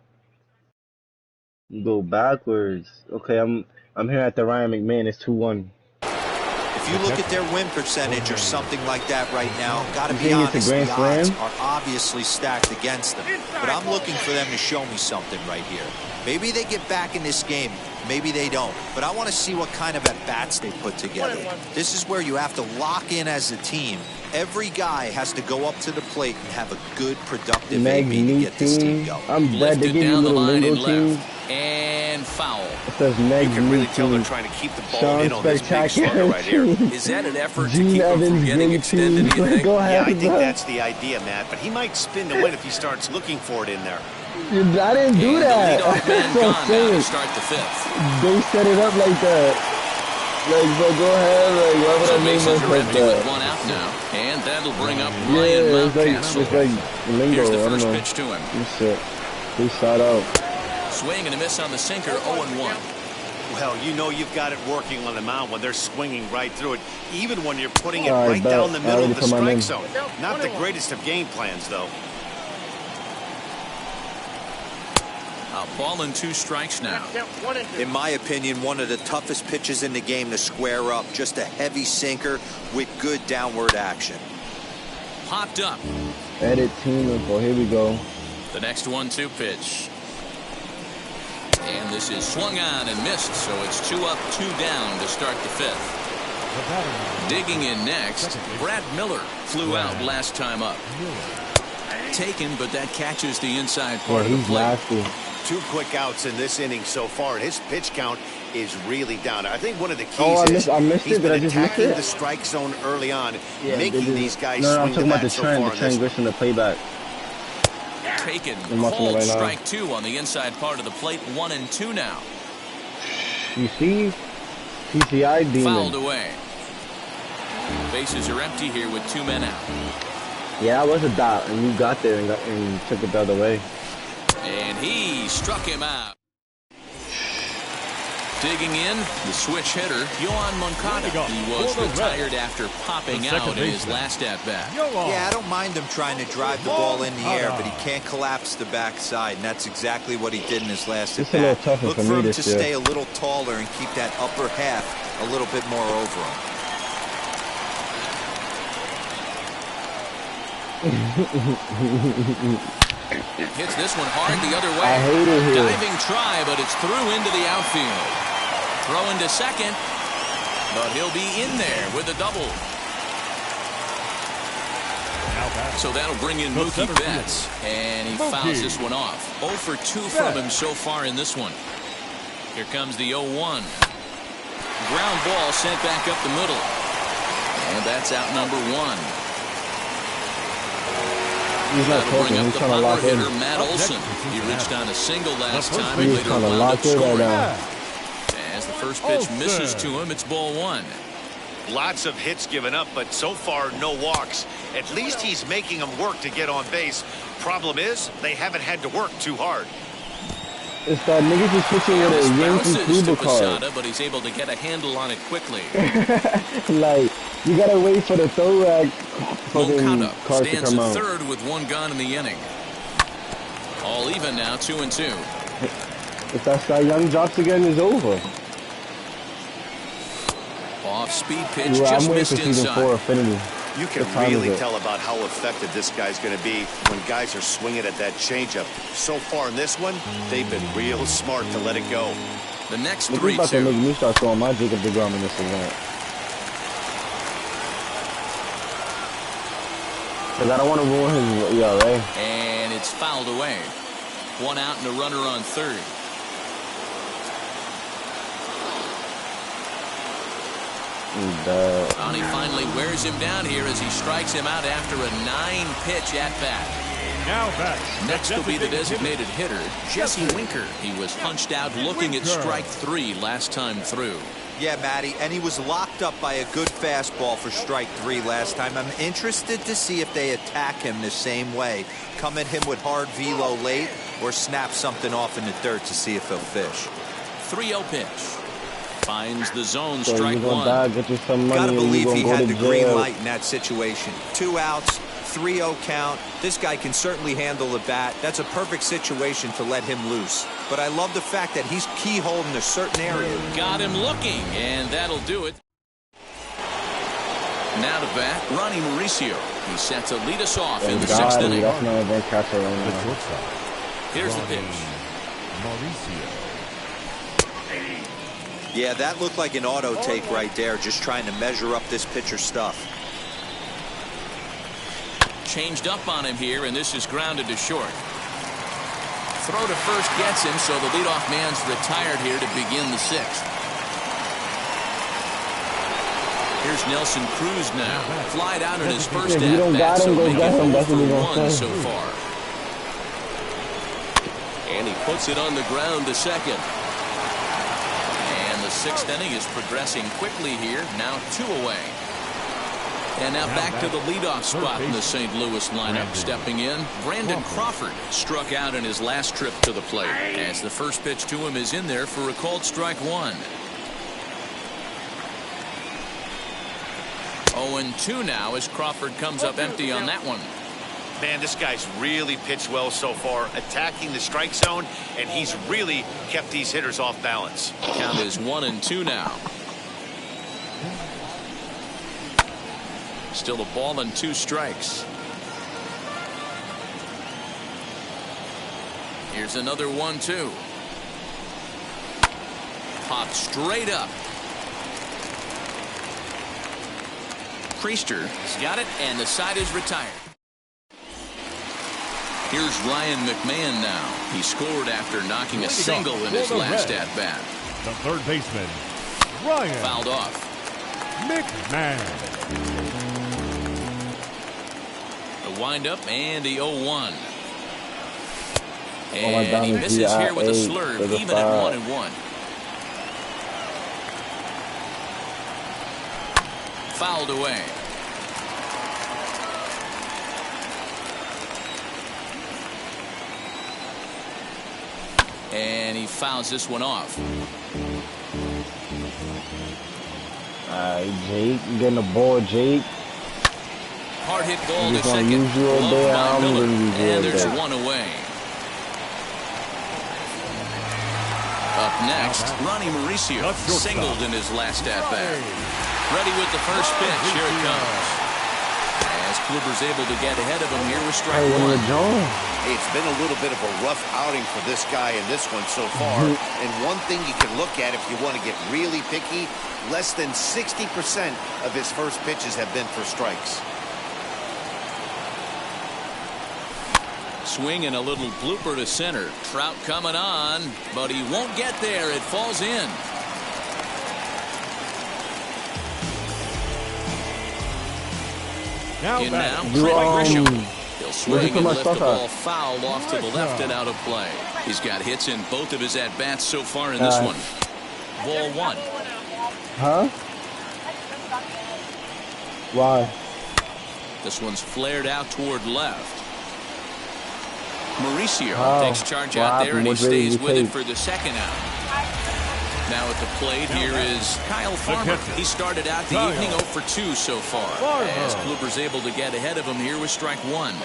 [SPEAKER 2] You go backwards. Okay, I'm here at the Ryan McMahon. It's 2-1.
[SPEAKER 5] If you look at their win percentage or something like that right now, gotta
[SPEAKER 2] You
[SPEAKER 5] be
[SPEAKER 2] think it's a
[SPEAKER 5] honest,
[SPEAKER 2] grand
[SPEAKER 5] the odds
[SPEAKER 2] slam?
[SPEAKER 5] are obviously stacked against them. But I'm looking for them to show me something right here. Maybe they get back in this game. Maybe they don't. But I want to see what kind of at-bats they put together. This is where you have to lock in as a team. Every guy has to go up to the plate and have a good, productive
[SPEAKER 2] Meg
[SPEAKER 5] AB to
[SPEAKER 2] new
[SPEAKER 5] get this team
[SPEAKER 2] team.
[SPEAKER 5] going.
[SPEAKER 2] I'm glad they
[SPEAKER 3] Lifted
[SPEAKER 2] give you
[SPEAKER 3] down the
[SPEAKER 2] little
[SPEAKER 3] line
[SPEAKER 2] lingo
[SPEAKER 3] and
[SPEAKER 2] team.
[SPEAKER 3] left. And foul.
[SPEAKER 2] It says Meg
[SPEAKER 6] You can really tell
[SPEAKER 2] team.
[SPEAKER 6] they're trying to keep the ball
[SPEAKER 2] Sean
[SPEAKER 6] in on this big slugger
[SPEAKER 2] Spectacular
[SPEAKER 6] right here.
[SPEAKER 2] team.
[SPEAKER 3] Is that an effort to
[SPEAKER 2] Gene
[SPEAKER 3] keep him from
[SPEAKER 2] Evans
[SPEAKER 3] getting
[SPEAKER 2] great
[SPEAKER 3] extended,
[SPEAKER 2] team.
[SPEAKER 3] do you think?
[SPEAKER 2] Go
[SPEAKER 6] Yeah,
[SPEAKER 2] ahead,
[SPEAKER 6] I think
[SPEAKER 2] bro.
[SPEAKER 6] that's the idea, Matt, but he might spin to win if he starts looking for it in there.
[SPEAKER 2] I didn't do
[SPEAKER 3] And
[SPEAKER 2] that.
[SPEAKER 3] the leadoff man
[SPEAKER 2] That's what
[SPEAKER 3] gone
[SPEAKER 2] I'm
[SPEAKER 3] now to
[SPEAKER 2] saying.
[SPEAKER 3] start the 5th.
[SPEAKER 2] They set it up like that. Like, bro, go ahead. Like, why would
[SPEAKER 3] So
[SPEAKER 2] I name
[SPEAKER 3] bases
[SPEAKER 2] us
[SPEAKER 3] are
[SPEAKER 2] like
[SPEAKER 3] empty with
[SPEAKER 2] that?
[SPEAKER 3] 1 out now, and that'll bring up
[SPEAKER 2] Yeah,
[SPEAKER 3] Ryan
[SPEAKER 2] it's
[SPEAKER 3] Mountcastle.
[SPEAKER 2] like lingo.
[SPEAKER 3] Here's the
[SPEAKER 2] I don't
[SPEAKER 3] first
[SPEAKER 2] know.
[SPEAKER 3] pitch to him.
[SPEAKER 2] This shit. They shot out.
[SPEAKER 3] Swing and a miss on the sinker, 0-1.
[SPEAKER 6] Well, you know you've got it working on the mound when they're swinging right through it, even when you're putting it
[SPEAKER 2] All right,
[SPEAKER 6] right
[SPEAKER 2] bet.
[SPEAKER 6] down the
[SPEAKER 2] I
[SPEAKER 6] middle
[SPEAKER 2] already
[SPEAKER 6] of the
[SPEAKER 2] put my name.
[SPEAKER 6] strike zone. Not the greatest of game plans, though.
[SPEAKER 3] A ball and 2 strikes now.
[SPEAKER 5] In my opinion, one of the toughest pitches in the game to square up. Just a heavy sinker with good downward action.
[SPEAKER 3] Popped up.
[SPEAKER 2] Edit team info. Here we go.
[SPEAKER 3] The next 1-2 pitch. And this is swung on and missed, so it's 2 up, 2 down to start the 5th.
[SPEAKER 4] The batter.
[SPEAKER 3] Digging in next, Brad Miller flew out last time up. Taken, but that catches the inside part
[SPEAKER 2] Yeah,
[SPEAKER 3] of the
[SPEAKER 2] he's
[SPEAKER 3] plate.
[SPEAKER 2] nasty.
[SPEAKER 6] 2 quick outs in this inning so far, and his pitch count is really down. I think one of the keys
[SPEAKER 2] Oh,
[SPEAKER 6] is
[SPEAKER 2] I missed
[SPEAKER 6] he's
[SPEAKER 2] it. Did
[SPEAKER 6] been
[SPEAKER 2] I just miss
[SPEAKER 6] attacking
[SPEAKER 2] it?
[SPEAKER 6] the strike zone early on,
[SPEAKER 2] Yeah,
[SPEAKER 6] making these guys
[SPEAKER 2] no, I'm
[SPEAKER 6] swing the
[SPEAKER 2] talking about
[SPEAKER 6] bat
[SPEAKER 2] the
[SPEAKER 6] so
[SPEAKER 2] trend,
[SPEAKER 6] far
[SPEAKER 2] the
[SPEAKER 6] in this.
[SPEAKER 2] transition, the playback.
[SPEAKER 3] Taken,
[SPEAKER 2] I'm watching it
[SPEAKER 3] called
[SPEAKER 2] right now.
[SPEAKER 3] strike 2 on the inside part of the plate. 1-2 now.
[SPEAKER 2] You see? PCI
[SPEAKER 3] Fouled
[SPEAKER 2] demon.
[SPEAKER 3] away. Bases are empty here with 2 men out.
[SPEAKER 2] Yeah, I was a dot, and you got there and took it the other way.
[SPEAKER 3] And he struck him out. Digging in, the switch hitter, Yohan Moncada. He was retired after popping out in his last at-bat.
[SPEAKER 5] Yeah, I don't mind him trying to drive the ball in the air, but he can't collapse the backside, and that's exactly what he did in his last
[SPEAKER 2] It's a little
[SPEAKER 5] at-bat.
[SPEAKER 2] tougher
[SPEAKER 5] Look
[SPEAKER 2] for
[SPEAKER 5] for
[SPEAKER 2] me
[SPEAKER 5] him
[SPEAKER 2] this
[SPEAKER 5] to
[SPEAKER 2] year.
[SPEAKER 5] stay a little taller and keep that upper half a little bit more over him.
[SPEAKER 3] Hits this one hard the other way.
[SPEAKER 2] I hate it here.
[SPEAKER 3] Diving try, but it's through into the outfield. Throw into second, but he'll be in there with a double. So that'll bring in Mookie Betts, and he fouls this one off. 0 for 2 from him so far in this one. Here comes the 0-1. Ground ball sent back up the middle. And that's out number 1.
[SPEAKER 2] He's not
[SPEAKER 3] That'll bring
[SPEAKER 2] talking.
[SPEAKER 3] up
[SPEAKER 2] He's
[SPEAKER 3] the
[SPEAKER 2] trying to
[SPEAKER 3] power
[SPEAKER 2] lock in.
[SPEAKER 3] hitter, Matt Olson. He reached on a single last time and
[SPEAKER 2] He's
[SPEAKER 3] later
[SPEAKER 2] trying to
[SPEAKER 3] wound up
[SPEAKER 2] lock in right
[SPEAKER 3] scoring.
[SPEAKER 2] now.
[SPEAKER 3] As the first pitch misses to him, it's ball 1.
[SPEAKER 6] Lots of hits given up, but so far no walks. At least he's making them work to get on base. Problem is, they haven't had to work too hard.
[SPEAKER 2] It's that niggas just pitching with
[SPEAKER 3] This
[SPEAKER 2] a
[SPEAKER 3] bounces
[SPEAKER 2] Yankee
[SPEAKER 3] to
[SPEAKER 2] Cuba card.
[SPEAKER 3] Posada, but he's able to get a handle on it quickly.
[SPEAKER 2] Like, you gotta wait for the throwback fucking
[SPEAKER 3] Moncada
[SPEAKER 2] cards to
[SPEAKER 3] stands
[SPEAKER 2] come
[SPEAKER 3] at
[SPEAKER 2] out.
[SPEAKER 3] third with 1 gone in the inning. All even now, 2-2.
[SPEAKER 2] If that Cy Young drops again, it's over.
[SPEAKER 3] Off-speed pitch
[SPEAKER 2] Well,
[SPEAKER 3] just
[SPEAKER 2] I'm waiting
[SPEAKER 3] missed
[SPEAKER 2] for season 4
[SPEAKER 3] inside.
[SPEAKER 2] Affinity.
[SPEAKER 6] You can
[SPEAKER 2] What time
[SPEAKER 6] really
[SPEAKER 2] is it?
[SPEAKER 6] tell about how effective this guy's going to be when guys are swinging at that changeup. So far in this one, they've been real smart to let it go.
[SPEAKER 3] The next
[SPEAKER 2] Look, he's about to
[SPEAKER 3] 3-2.
[SPEAKER 2] make me start throwing my Jacob deGrom in this event. Because I don't want to ruin his ERA.
[SPEAKER 3] And it's fouled away. 1 out and a runner on third. And he finally wears him down here as he strikes him out after a 9-pitch at-bat.
[SPEAKER 4] Now back.
[SPEAKER 3] Next will be the designated hitter, Jesse Winker. He was punched out looking at strike 3 last time through.
[SPEAKER 5] Yeah, Matty, and he was locked up by a good fastball for strike 3 last time. I'm interested to see if they attack him the same way. Come at him with hard velo late or snap something off in the dirt to see if he'll fish.
[SPEAKER 3] 3-0 pitch. Finds the zone,
[SPEAKER 2] So
[SPEAKER 3] strike
[SPEAKER 2] you gonna
[SPEAKER 3] 1.
[SPEAKER 2] die, get you some money,
[SPEAKER 5] Gotta
[SPEAKER 2] and you
[SPEAKER 5] believe
[SPEAKER 2] gonna
[SPEAKER 5] he
[SPEAKER 2] go
[SPEAKER 5] had
[SPEAKER 2] to
[SPEAKER 5] the green
[SPEAKER 2] jail.
[SPEAKER 5] light in that situation. 2 outs, 3-0 count. This guy can certainly handle the bat. That's a perfect situation to let him loose. But I love the fact that he's keyholed in a certain area.
[SPEAKER 3] Got him looking, and that'll do it. Now to bat, Ronnie Mauricio. He's set to lead us off in the
[SPEAKER 2] Thank
[SPEAKER 3] 6th
[SPEAKER 2] God,
[SPEAKER 3] inning.
[SPEAKER 2] that's not even catcher right
[SPEAKER 4] The
[SPEAKER 2] now.
[SPEAKER 4] shortstop.
[SPEAKER 3] Here's the
[SPEAKER 4] Ronnie
[SPEAKER 3] pitch.
[SPEAKER 4] Mauricio.
[SPEAKER 5] Yeah, that looked like an auto take right there, just trying to measure up this pitcher stuff.
[SPEAKER 3] Changed up on him here, and this is grounded to short. Throw to first gets him, so the leadoff man's retired here to begin the 6th. Here's Nelson Cruz now. Flied out in his first
[SPEAKER 2] If you don't
[SPEAKER 3] at-bat,
[SPEAKER 2] got
[SPEAKER 3] so
[SPEAKER 2] him, go
[SPEAKER 3] making
[SPEAKER 2] get him.
[SPEAKER 3] 0
[SPEAKER 2] That's what
[SPEAKER 3] for
[SPEAKER 2] we gonna
[SPEAKER 3] 1
[SPEAKER 2] say.
[SPEAKER 3] so far. And he puts it on the ground to second. And the 6th inning is progressing quickly here. Now 2 away. And now back to the leadoff spot in the St. Louis lineup. Stepping in, Brandon Crawford struck out in his last trip to the plate. As the first pitch to him is in there for a called strike 1. 0-2 now as Crawford comes up empty on that one.
[SPEAKER 6] Man, this guy's really pitched well so far, attacking the strike zone, and he's really kept these hitters off balance.
[SPEAKER 3] Count is 1-2 now. Still a ball and 2 strikes. Here's another 1-2. Popped straight up. Priester has got it, and the side is retired. Here's Ryan McMahon now. He scored after knocking a single in his last at-bat.
[SPEAKER 4] The third baseman, Ryan
[SPEAKER 3] Fouled off.
[SPEAKER 4] McMahon.
[SPEAKER 3] The windup and the 0-1.
[SPEAKER 2] my
[SPEAKER 3] And
[SPEAKER 2] God,
[SPEAKER 3] he
[SPEAKER 2] it's
[SPEAKER 3] misses
[SPEAKER 2] the
[SPEAKER 3] here with a
[SPEAKER 2] I-8
[SPEAKER 3] slurve,
[SPEAKER 2] for the
[SPEAKER 3] even at
[SPEAKER 2] foul.
[SPEAKER 3] 1-1. Fouled away. And he fouls this one off.
[SPEAKER 2] Alright, Jake. You getting the ball, Jake.
[SPEAKER 3] Hard hit ball
[SPEAKER 2] You
[SPEAKER 3] to
[SPEAKER 2] just gonna
[SPEAKER 3] second.
[SPEAKER 2] use you all
[SPEAKER 3] Loved
[SPEAKER 2] day,
[SPEAKER 3] by
[SPEAKER 2] I'm
[SPEAKER 3] Miller.
[SPEAKER 2] gonna use you all
[SPEAKER 3] And there's
[SPEAKER 2] day.
[SPEAKER 3] one away. Up next, Ronnie Mauricio
[SPEAKER 4] That's your
[SPEAKER 3] singled
[SPEAKER 4] stop.
[SPEAKER 3] in his last at-bat. Ready with the first pitch. Here it comes. As Kluber's able to get ahead of him here with strike
[SPEAKER 2] Hey, when
[SPEAKER 3] one.
[SPEAKER 2] you're Jones.
[SPEAKER 6] Hey, it's been a little bit of a rough outing for this guy in this one so far. And one thing you can look at if you want to get really picky, less than 60% of his first pitches have been for strikes.
[SPEAKER 3] Swing and a little blooper to center. Trout coming on, but he won't get there. It falls in.
[SPEAKER 4] Now
[SPEAKER 3] In now,
[SPEAKER 4] batting,
[SPEAKER 3] Craig Grisham.
[SPEAKER 2] um,
[SPEAKER 3] He'll
[SPEAKER 2] where'd
[SPEAKER 3] swing
[SPEAKER 2] you put
[SPEAKER 3] and
[SPEAKER 2] my
[SPEAKER 3] lift the
[SPEAKER 2] stuff
[SPEAKER 3] ball
[SPEAKER 2] at?
[SPEAKER 3] foul off to the left and out of play. He's got hits in both of his at-bats so far in this one. Ball one.
[SPEAKER 2] Huh? Why?
[SPEAKER 3] This one's flared out toward left. Mauricio
[SPEAKER 2] Oh,
[SPEAKER 3] takes charge
[SPEAKER 2] what
[SPEAKER 3] out there, and
[SPEAKER 2] happened?
[SPEAKER 3] he
[SPEAKER 2] What grade
[SPEAKER 3] stays
[SPEAKER 2] did you
[SPEAKER 3] with it
[SPEAKER 2] take?
[SPEAKER 3] for the second out. Now at the plate, here is Kyle Farmer.
[SPEAKER 4] catcher,
[SPEAKER 3] He started out the
[SPEAKER 4] Kyle
[SPEAKER 3] evening 0 for 2 so far.
[SPEAKER 4] Farmer.
[SPEAKER 3] As Kluber's able to get ahead of him here with strike one.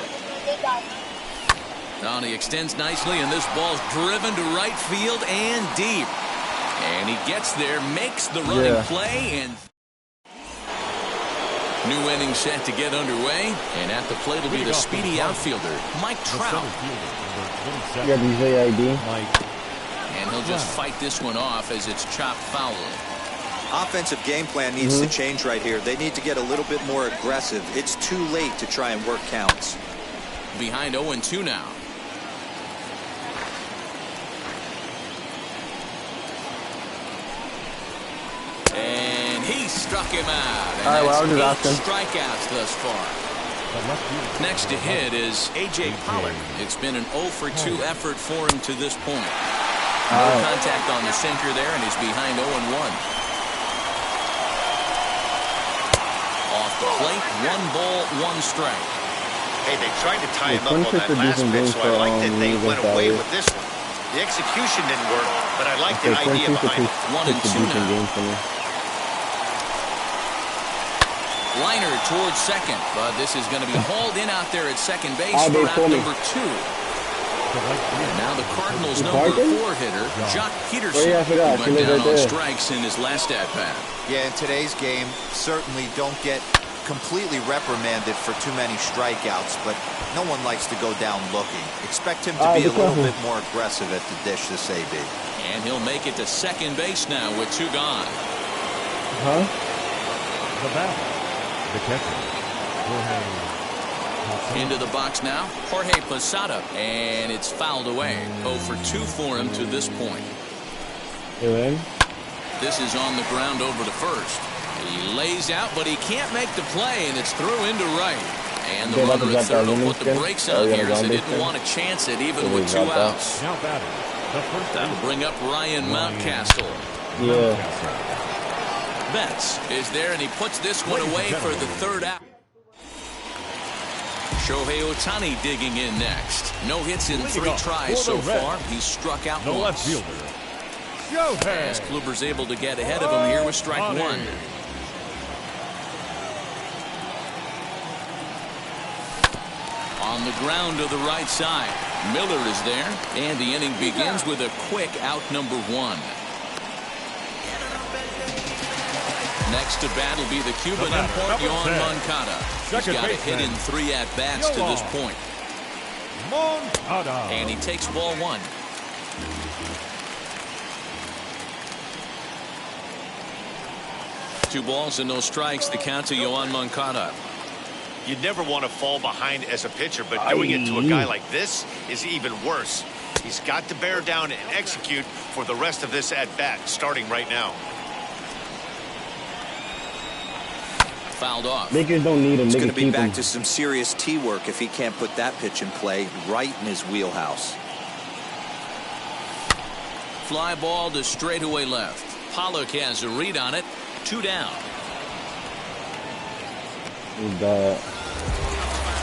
[SPEAKER 3] Now he extends nicely, and this ball's driven to right field and deep. And he gets there, makes the running
[SPEAKER 2] Yeah.
[SPEAKER 3] play, and new inning set to get underway. And at the plate will be the speedy outfielder, Mike
[SPEAKER 4] the
[SPEAKER 3] Trout.
[SPEAKER 4] center fielder, number
[SPEAKER 2] You got
[SPEAKER 4] 27,
[SPEAKER 2] DJ ID?
[SPEAKER 4] Mike.
[SPEAKER 3] And he'll just fight this one off as it's chopped foul.
[SPEAKER 5] Offensive game plan needs to change right here. They need to get a little bit more aggressive. It's too late to try and work counts.
[SPEAKER 3] Behind 0-2 now. And he struck him out. And
[SPEAKER 2] All right, well, I was
[SPEAKER 3] that's
[SPEAKER 2] just
[SPEAKER 3] 8
[SPEAKER 2] asking.
[SPEAKER 3] strikeouts thus far.
[SPEAKER 4] The left fielder.
[SPEAKER 3] Next to hit is A.J. Pollard. It's been an 0 for 2 effort for him to this point. No contact on the sinker there, and he's behind 0-1. Off the plate, 1 ball, 1 strike.
[SPEAKER 6] Hey, they tried to tie
[SPEAKER 2] Yeah,
[SPEAKER 6] him up on
[SPEAKER 2] 26
[SPEAKER 6] that
[SPEAKER 2] are
[SPEAKER 6] last
[SPEAKER 2] decent
[SPEAKER 6] pitch,
[SPEAKER 2] games
[SPEAKER 6] so
[SPEAKER 2] for,
[SPEAKER 6] I liked that they
[SPEAKER 2] New
[SPEAKER 6] went
[SPEAKER 2] England
[SPEAKER 6] away
[SPEAKER 2] Valley.
[SPEAKER 6] with this one. The execution didn't work, but I like the
[SPEAKER 2] Okay,
[SPEAKER 6] idea
[SPEAKER 2] 26
[SPEAKER 6] behind it.
[SPEAKER 3] 1 and 2
[SPEAKER 2] is a decent
[SPEAKER 3] now.
[SPEAKER 2] game for me.
[SPEAKER 3] Liner towards second, but this is going to be hauled in out there at second base
[SPEAKER 2] Oh, they
[SPEAKER 3] for out
[SPEAKER 2] told me.
[SPEAKER 3] number 2.
[SPEAKER 4] The right
[SPEAKER 3] And
[SPEAKER 4] fielder.
[SPEAKER 3] now the Cardinals'
[SPEAKER 2] You
[SPEAKER 3] number
[SPEAKER 2] barking?
[SPEAKER 3] 4 hitter, Jock Peterson,
[SPEAKER 2] Oh, yeah, I forgot.
[SPEAKER 3] who
[SPEAKER 2] He
[SPEAKER 3] went
[SPEAKER 2] lives
[SPEAKER 3] down
[SPEAKER 2] right
[SPEAKER 3] on
[SPEAKER 2] there.
[SPEAKER 3] strikes in his last at-bat.
[SPEAKER 5] Yeah, in today's game, certainly don't get completely reprimanded for too many strikeouts, but no one likes to go down looking. Expect him to
[SPEAKER 2] All right,
[SPEAKER 5] be a
[SPEAKER 2] be
[SPEAKER 5] little
[SPEAKER 2] careful.
[SPEAKER 5] bit more aggressive at the dish this AB.
[SPEAKER 3] And he'll make it to second base now with 2 gone.
[SPEAKER 2] Huh?
[SPEAKER 4] The batter. The catcher. Jorge Posada.
[SPEAKER 3] Into the box now, Jorge Posada, and it's fouled away. 0 for 2 for him to this point.
[SPEAKER 2] You in?
[SPEAKER 3] This is on the ground over to first. He lays out, but he can't make the play, and it's through into right. And the
[SPEAKER 2] They about to
[SPEAKER 3] runner at
[SPEAKER 2] drop that
[SPEAKER 3] third will
[SPEAKER 2] winning
[SPEAKER 3] put the
[SPEAKER 2] spin?
[SPEAKER 3] brakes
[SPEAKER 2] Oh,
[SPEAKER 3] on
[SPEAKER 2] you got a
[SPEAKER 3] here as
[SPEAKER 2] ground
[SPEAKER 3] they
[SPEAKER 2] base
[SPEAKER 3] didn't
[SPEAKER 2] spin?
[SPEAKER 3] want to chance it even
[SPEAKER 2] So
[SPEAKER 3] with
[SPEAKER 2] they
[SPEAKER 3] 2
[SPEAKER 2] dropped that.
[SPEAKER 3] outs.
[SPEAKER 4] Now batting. The first
[SPEAKER 3] That'll
[SPEAKER 4] baseman,
[SPEAKER 3] bring up Ryan Mountcastle.
[SPEAKER 2] Yeah.
[SPEAKER 3] Betts is there, and he puts this one away for the 3rd out. Shohei Ohtani digging in next. No hits in 3 tries so far. He's struck out
[SPEAKER 4] The left
[SPEAKER 3] once.
[SPEAKER 4] fielder. Shohei.
[SPEAKER 3] As Kluber's able to get ahead of him here with strike 1. On the ground to the right side. Miller is there, and the inning begins with a quick out number 1. Next to bat will be the Cuban
[SPEAKER 4] The batter,
[SPEAKER 3] import,
[SPEAKER 4] number
[SPEAKER 3] Yohan
[SPEAKER 4] 10.
[SPEAKER 3] Moncada. He's
[SPEAKER 4] Second
[SPEAKER 3] got a hit
[SPEAKER 4] baseman,
[SPEAKER 3] in 3 at-bats to this
[SPEAKER 4] Yohan.
[SPEAKER 3] point.
[SPEAKER 4] Moncada.
[SPEAKER 3] And he takes ball 1. 2 balls and no strikes. The count to Yoan Moncada.
[SPEAKER 6] You'd never want to fall behind as a pitcher, but doing it to a guy like this is even worse. He's got to bear down and execute for the rest of this at-bat, starting right now.
[SPEAKER 3] Fouled off.
[SPEAKER 2] Lakers don't need him.
[SPEAKER 5] It's
[SPEAKER 2] They
[SPEAKER 5] going
[SPEAKER 2] can
[SPEAKER 5] to be
[SPEAKER 2] keep
[SPEAKER 5] back
[SPEAKER 2] him.
[SPEAKER 5] to some serious tee work if he can't put that pitch in play right in his wheelhouse.
[SPEAKER 3] Fly ball to straightaway left. Pollock has a read on it. 2 down.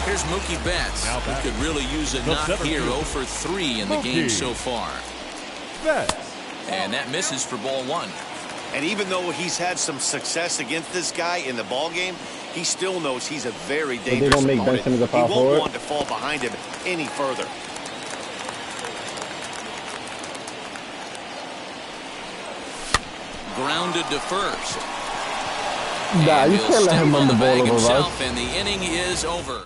[SPEAKER 3] Here's Mookie Betts,
[SPEAKER 4] Now
[SPEAKER 3] who
[SPEAKER 4] back.
[SPEAKER 3] could really use a
[SPEAKER 4] The
[SPEAKER 3] knock
[SPEAKER 4] center
[SPEAKER 3] here. 0
[SPEAKER 4] fielder.
[SPEAKER 3] for 3 in the game
[SPEAKER 4] Mookie.
[SPEAKER 3] so far.
[SPEAKER 4] Betts.
[SPEAKER 3] And that misses for ball 1.
[SPEAKER 6] And even though he's had some success against this guy in the ball game, he still knows he's a very
[SPEAKER 2] they
[SPEAKER 6] dangerous
[SPEAKER 2] gonna make Ben
[SPEAKER 6] opponent.
[SPEAKER 2] Simmons a
[SPEAKER 6] He
[SPEAKER 2] foul
[SPEAKER 6] won't
[SPEAKER 2] forward?
[SPEAKER 6] want to fall behind him any further.
[SPEAKER 3] Grounded to first.
[SPEAKER 2] Nah,
[SPEAKER 3] And
[SPEAKER 2] you
[SPEAKER 3] he'll
[SPEAKER 2] can't let
[SPEAKER 3] step
[SPEAKER 2] him
[SPEAKER 3] on
[SPEAKER 2] run the
[SPEAKER 3] the
[SPEAKER 2] ball
[SPEAKER 3] bag
[SPEAKER 2] over
[SPEAKER 3] himself,
[SPEAKER 2] us.
[SPEAKER 3] and the inning is over.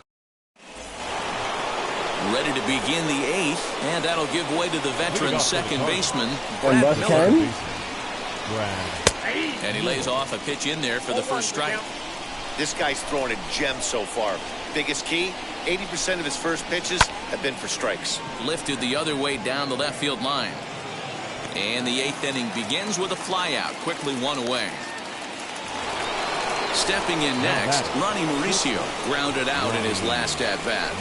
[SPEAKER 3] Ready to begin the 8th, and that'll give way to the veteran second baseman,
[SPEAKER 2] And
[SPEAKER 3] Brad
[SPEAKER 2] Russ
[SPEAKER 3] Miller.
[SPEAKER 2] Ken?
[SPEAKER 4] Brad.
[SPEAKER 3] And he lays off a pitch in there for the first strike.
[SPEAKER 6] This guy's throwing a gem so far. Biggest key, 80% of his first pitches have been for strikes.
[SPEAKER 3] Lifted the other way down the left field line. And the 8th inning begins with a flyout, quickly 1 away. Stepping in next, Ronnie Mauricio grounded out in his last at-bat.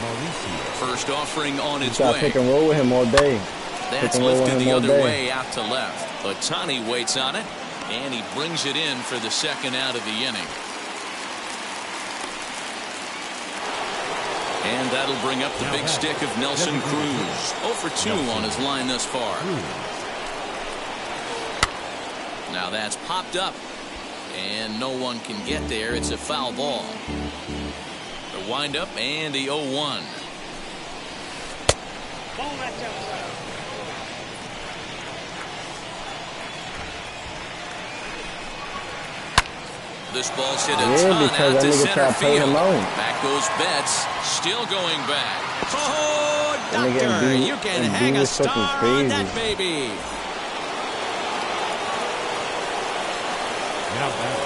[SPEAKER 3] First offering on its
[SPEAKER 2] Got pick
[SPEAKER 3] way.
[SPEAKER 2] and roll with him all day.
[SPEAKER 3] That's
[SPEAKER 2] pick and roll with
[SPEAKER 3] lifted
[SPEAKER 2] him
[SPEAKER 3] the
[SPEAKER 2] all
[SPEAKER 3] other
[SPEAKER 2] day.
[SPEAKER 3] way out to left. Ohtani waits on it, and he brings it in for the second out of the inning. And that'll bring up the big stick of Nelson Cruz. 0 for 2 on his line thus far. Now that's popped up, and no one can get there. It's a foul ball. The windup and the 0-1. This ball's hit a
[SPEAKER 2] Yeah,
[SPEAKER 3] ton
[SPEAKER 2] because
[SPEAKER 3] out
[SPEAKER 2] that
[SPEAKER 3] to
[SPEAKER 2] nigga
[SPEAKER 3] center
[SPEAKER 2] tried to play
[SPEAKER 3] field.
[SPEAKER 2] him out.
[SPEAKER 3] Back goes Betts, still going back. Oh,
[SPEAKER 2] That nigga
[SPEAKER 3] doctor,
[SPEAKER 2] Embiid-
[SPEAKER 3] you can
[SPEAKER 2] Embiid
[SPEAKER 3] hang a
[SPEAKER 2] was fucking
[SPEAKER 3] star on that
[SPEAKER 2] crazy.
[SPEAKER 3] baby.
[SPEAKER 4] Now back.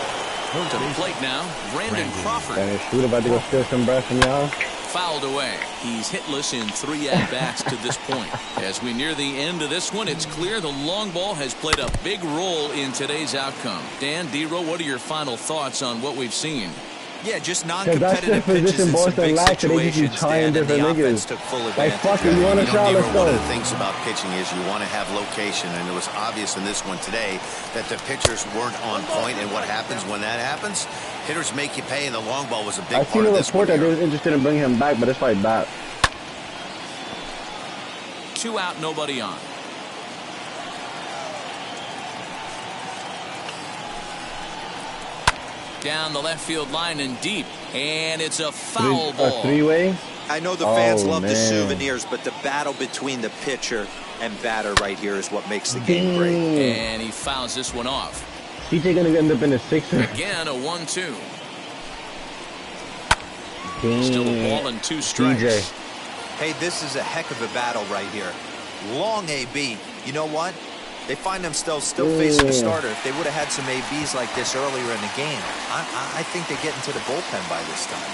[SPEAKER 4] First
[SPEAKER 3] To the
[SPEAKER 4] base.
[SPEAKER 3] plate now, Brandon Crawford.
[SPEAKER 2] And shoot about to go steal some breath from y'all.
[SPEAKER 3] Fouled away. He's hitless in 3 at-bats to this point. As we near the end of this one, it's clear the long ball has played a big role in today's outcome. Dan, D-Row, what are your final thoughts on what we've seen?
[SPEAKER 5] Yeah, just
[SPEAKER 2] that's
[SPEAKER 5] non-competitive
[SPEAKER 2] the
[SPEAKER 5] pitches
[SPEAKER 2] position
[SPEAKER 5] in some
[SPEAKER 2] Boston
[SPEAKER 5] big
[SPEAKER 2] lacks, and they just be
[SPEAKER 5] situations,
[SPEAKER 2] trying
[SPEAKER 5] Dan, and the
[SPEAKER 2] different
[SPEAKER 5] offense
[SPEAKER 2] niggas.
[SPEAKER 5] took full
[SPEAKER 2] Like,
[SPEAKER 5] advantage.
[SPEAKER 2] fuck it, you want a shot, let's
[SPEAKER 6] One
[SPEAKER 2] go.
[SPEAKER 6] of the things about pitching is you want to have location, and it was obvious in this one today that the pitchers weren't on point. And what happens when that happens? Hitters make you pay, and the long ball was a big
[SPEAKER 2] I
[SPEAKER 6] part
[SPEAKER 2] seen a
[SPEAKER 6] of this
[SPEAKER 2] report
[SPEAKER 6] one
[SPEAKER 2] that they
[SPEAKER 6] here.
[SPEAKER 2] was interested in bringing him back, but it's like that.
[SPEAKER 3] 2 out, nobody on. Down the left field line and deep, and it's a foul ball.
[SPEAKER 2] A three-way?
[SPEAKER 5] I know the fans
[SPEAKER 2] Oh,
[SPEAKER 5] love the
[SPEAKER 2] man.
[SPEAKER 5] souvenirs, but the battle between the pitcher and batter right here is what makes the game great.
[SPEAKER 2] Damn.
[SPEAKER 3] And he fouls this one off.
[SPEAKER 2] TJ gonna end up in the sixer.
[SPEAKER 3] Again, a 1-2.
[SPEAKER 2] Damn.
[SPEAKER 3] Still a ball and 2 strikes.
[SPEAKER 2] TJ.
[SPEAKER 5] Hey, this is a heck of a battle right here. Long AB. You know what? They find themselves still facing a starter. If they would have had some ABs like this earlier in the game, I think they get into the bullpen by this time.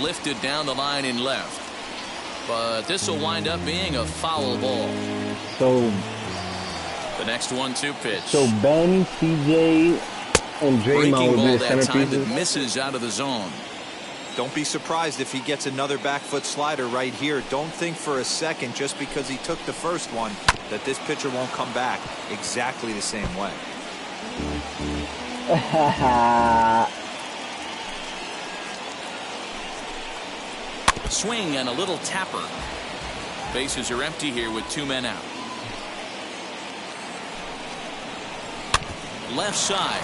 [SPEAKER 3] Lifted down the line in left. But this will wind up being a foul ball.
[SPEAKER 2] So
[SPEAKER 3] The next 1-2 pitch.
[SPEAKER 2] Ben, TJ, and
[SPEAKER 3] Breaking
[SPEAKER 2] Draymond would
[SPEAKER 3] ball
[SPEAKER 2] be the
[SPEAKER 3] that time that
[SPEAKER 2] centerpieces.
[SPEAKER 3] misses out of the zone.
[SPEAKER 5] Don't be surprised if he gets another back foot slider right here. Don't think for a second, just because he took the first one, that this pitcher won't come back exactly the same way.
[SPEAKER 3] Swing and a little tapper. Bases are empty here with 2 men out. Left side.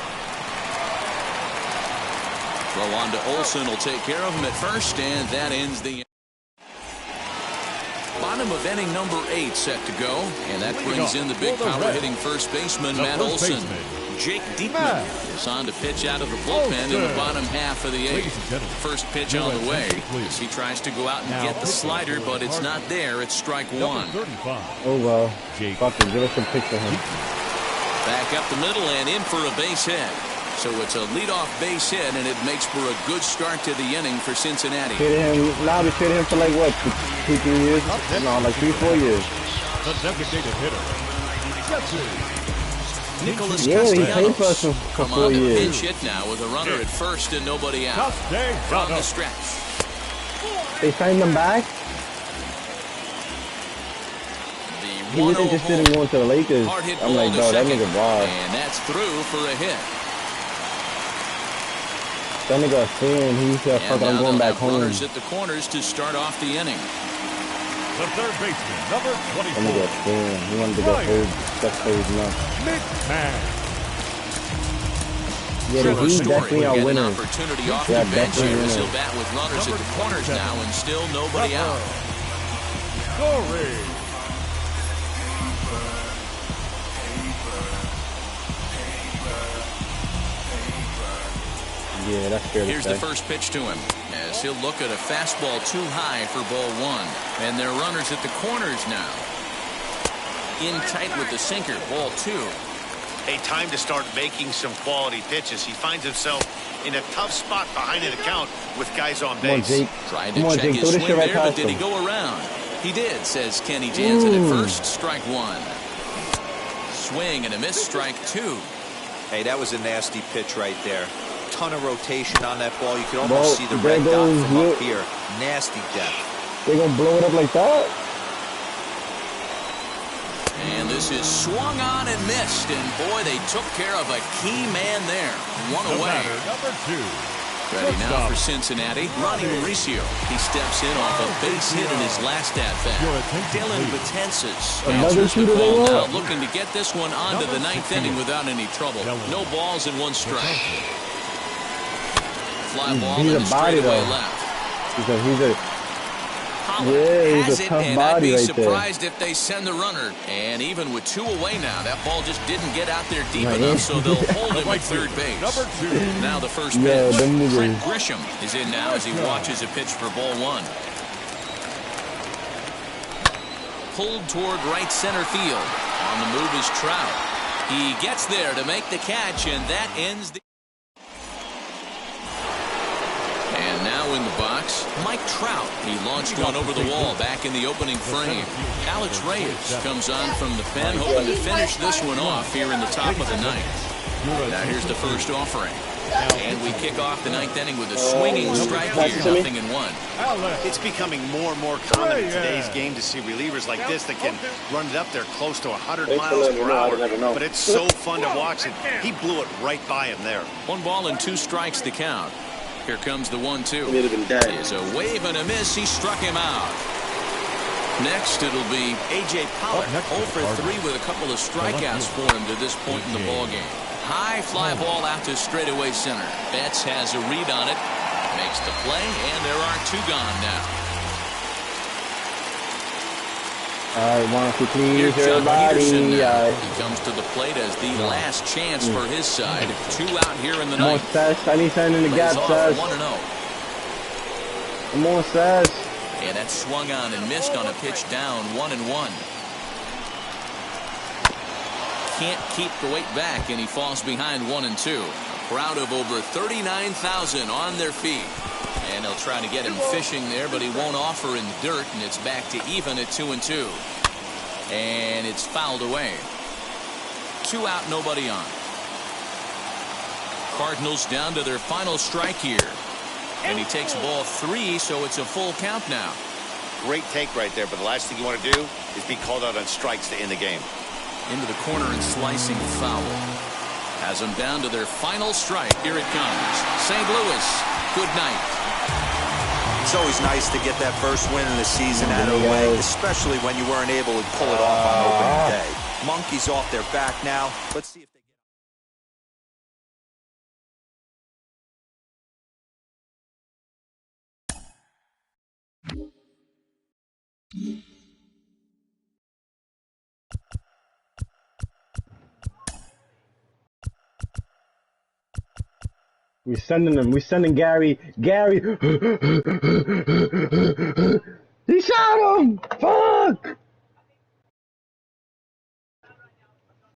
[SPEAKER 3] Throw on to Olsen will take care of him at first, and that ends the bottom of inning number 8 set to go, and that brings in the big power hitting first baseman Matt Olson. Jake Diekman is on to pitch out of the bullpen in the bottom half of the 8th. First pitch on the way as he tries to go out and get the slider, but it's not there. It's strike 1.
[SPEAKER 4] Number 35.
[SPEAKER 2] Oh well.
[SPEAKER 4] Jake.
[SPEAKER 2] Fuck it, give us a picture of him.
[SPEAKER 3] Back up the middle and in for a base hit. So it's a leadoff base hit, and it makes for a good start to the inning for Cincinnati.
[SPEAKER 2] We traded him for like what, 2-3 years? No, like 3-4 years.
[SPEAKER 4] The designated hitter. Jesse.
[SPEAKER 3] Nicholas
[SPEAKER 2] Yeah, he
[SPEAKER 3] Castellanos
[SPEAKER 2] played for us for
[SPEAKER 3] come
[SPEAKER 2] 4
[SPEAKER 3] on to
[SPEAKER 2] years.
[SPEAKER 3] pinch hit now with a runner at first and nobody out. From the
[SPEAKER 4] Castellanos.
[SPEAKER 3] stretch.
[SPEAKER 2] They signed him back.
[SPEAKER 3] The
[SPEAKER 2] He was
[SPEAKER 3] 1-0
[SPEAKER 2] interested in
[SPEAKER 3] home.
[SPEAKER 2] going to the Lakers.
[SPEAKER 3] Hard hit
[SPEAKER 2] I'm
[SPEAKER 3] ball
[SPEAKER 2] like,
[SPEAKER 3] to
[SPEAKER 2] bro, that
[SPEAKER 3] second.
[SPEAKER 2] nigga ball.
[SPEAKER 3] And that's through for a hit.
[SPEAKER 2] That nigga a fan. He said,
[SPEAKER 3] And
[SPEAKER 2] fuck it, I'm
[SPEAKER 3] now
[SPEAKER 2] going
[SPEAKER 3] they'll
[SPEAKER 2] back
[SPEAKER 3] have
[SPEAKER 2] home.
[SPEAKER 3] runners at the corners to start off the inning.
[SPEAKER 4] The third baseman, number
[SPEAKER 2] That nigga a
[SPEAKER 4] 24.
[SPEAKER 2] fan. He wanted to go hold. That's crazy enough.
[SPEAKER 4] McMahon.
[SPEAKER 2] Yeah,
[SPEAKER 3] Trevor
[SPEAKER 2] he's
[SPEAKER 3] Story
[SPEAKER 2] definitely
[SPEAKER 3] will
[SPEAKER 2] our
[SPEAKER 3] get an
[SPEAKER 2] winner.
[SPEAKER 3] opportunity off
[SPEAKER 2] Yeah,
[SPEAKER 3] the bench
[SPEAKER 2] definitely
[SPEAKER 3] here as
[SPEAKER 2] winner.
[SPEAKER 3] he'll bat with runners at the corners now and still nobody out.
[SPEAKER 4] Story.
[SPEAKER 2] Yeah, that's fair to
[SPEAKER 3] Here's
[SPEAKER 2] say.
[SPEAKER 3] the first pitch to him as he'll look at a fastball too high for ball one. And they're runners at the corners now. In tight with the sinker, ball two.
[SPEAKER 6] Hey, time to start making some quality pitches. He finds himself in a tough spot behind an account with guys on
[SPEAKER 2] Come on,
[SPEAKER 6] base.
[SPEAKER 2] Jake.
[SPEAKER 3] Tried to
[SPEAKER 2] Come on,
[SPEAKER 3] check
[SPEAKER 2] Jake.
[SPEAKER 3] his
[SPEAKER 2] Throw this
[SPEAKER 3] swing
[SPEAKER 2] shit right
[SPEAKER 3] there, but
[SPEAKER 2] past
[SPEAKER 3] did he
[SPEAKER 2] him.
[SPEAKER 3] go around? He did, says Kenny Jansen at first. Strike one. Swing and a miss, strike two.
[SPEAKER 5] Hey, that was a nasty pitch right there. Ton of rotation on that ball. You could
[SPEAKER 2] Bro,
[SPEAKER 5] almost see the
[SPEAKER 2] there
[SPEAKER 5] red dot
[SPEAKER 2] goes
[SPEAKER 5] from
[SPEAKER 2] you.
[SPEAKER 5] up here. Nasty depth.
[SPEAKER 2] They gonna blow it up like that?
[SPEAKER 3] And this is swung on and missed. And boy, they took care of a key man there. One
[SPEAKER 4] The
[SPEAKER 3] away.
[SPEAKER 4] batter, number 2.
[SPEAKER 3] Ready now
[SPEAKER 4] Shortstop.
[SPEAKER 3] for Cincinnati, Ronnie Mauricio. He steps in off a base hit in his last at-bat.
[SPEAKER 4] Your attention,
[SPEAKER 3] Dylan
[SPEAKER 4] please.
[SPEAKER 3] Betances
[SPEAKER 2] Another
[SPEAKER 3] answers the
[SPEAKER 2] shooter they
[SPEAKER 3] call now,
[SPEAKER 2] want?
[SPEAKER 3] looking to get this one on to the
[SPEAKER 4] Number
[SPEAKER 3] ninth
[SPEAKER 4] 16.
[SPEAKER 3] inning without any trouble.
[SPEAKER 4] Dylan.
[SPEAKER 3] No balls and one strike. Fly ball
[SPEAKER 2] He's
[SPEAKER 3] in
[SPEAKER 2] a
[SPEAKER 3] the
[SPEAKER 2] body,
[SPEAKER 3] straightaway
[SPEAKER 2] though.
[SPEAKER 3] left.
[SPEAKER 2] Because he's a
[SPEAKER 3] Holland
[SPEAKER 2] Yeah, he's
[SPEAKER 3] has
[SPEAKER 2] a
[SPEAKER 3] it,
[SPEAKER 2] tough
[SPEAKER 3] and I'd
[SPEAKER 2] body
[SPEAKER 3] be
[SPEAKER 2] right there.
[SPEAKER 3] surprised if they send the runner. And even with two away now, that ball just didn't get out there deep
[SPEAKER 2] Right.
[SPEAKER 3] enough, so they'll hold him at
[SPEAKER 4] Right
[SPEAKER 3] third
[SPEAKER 4] field,
[SPEAKER 3] base.
[SPEAKER 4] number 2.
[SPEAKER 3] Now the first
[SPEAKER 2] Yeah,
[SPEAKER 3] pitch.
[SPEAKER 2] them niggas.
[SPEAKER 3] Trent Grisham is in now as he watches a pitch for ball one. Pulled toward right center field. On the move is Trout. He gets there to make the catch, and that ends the... And now in the box, Mike Trout. He launched one over the wall back in the opening frame. Alex Reyes comes on from the pen, hoping to finish this one off here in the top of the ninth. Now here's the first offering. And we kick off the ninth inning with a swinging strike here, 0-1.
[SPEAKER 6] It's becoming more and more common in today's game to see relievers like this that can run it up there close to 100 miles per hour. But it's so fun to watch it. He blew it right by him there.
[SPEAKER 3] 1 ball and 2 strikes to count. Here comes the 1-2.
[SPEAKER 2] He'd have been dead.
[SPEAKER 3] Is a wave and a miss. He struck him out. Next, it'll be A.J. Pollock, 0 for 3 with a couple of strikeouts for him to this point in the ballgame. High fly ball out to straightaway center. Betts has a read on it, makes the play, and there are 2 gone now.
[SPEAKER 2] All right, one, two,
[SPEAKER 3] Here's
[SPEAKER 2] please,
[SPEAKER 3] John Peterson
[SPEAKER 2] everybody.
[SPEAKER 3] now. He comes to the plate as the last chance for his side. 2 out here in the
[SPEAKER 2] Come on,
[SPEAKER 3] ninth.
[SPEAKER 2] Sash. I need something in the
[SPEAKER 3] Lays
[SPEAKER 2] gap,
[SPEAKER 3] off
[SPEAKER 2] Sash.
[SPEAKER 3] 1-0.
[SPEAKER 2] Come on, Sash.
[SPEAKER 3] And that swung on and missed on a pitch down, 1-1. Can't keep the weight back, and he falls behind 1-2. A crowd of over 39,000 on their feet. And they'll try to get him fishing there, but he won't offer in the dirt, and it's back to even at 2-2. And it's fouled away. 2 out, nobody on. Cardinals down to their final strike here. And he takes ball 3, so it's a full count now.
[SPEAKER 6] Great take right there, but the last thing you want to do is be called out on strikes to end the game.
[SPEAKER 3] Into the corner and slicing foul. Has them down to their final strike. Here it comes. St. Louis, good night.
[SPEAKER 5] It's always nice to get that first win in the season out of the way, especially when you weren't able to pull it off on opening day. Monkeys off their back now. Let's see if they
[SPEAKER 2] We're sending him. We're sending Gary. Gary. He shot him. Fuck.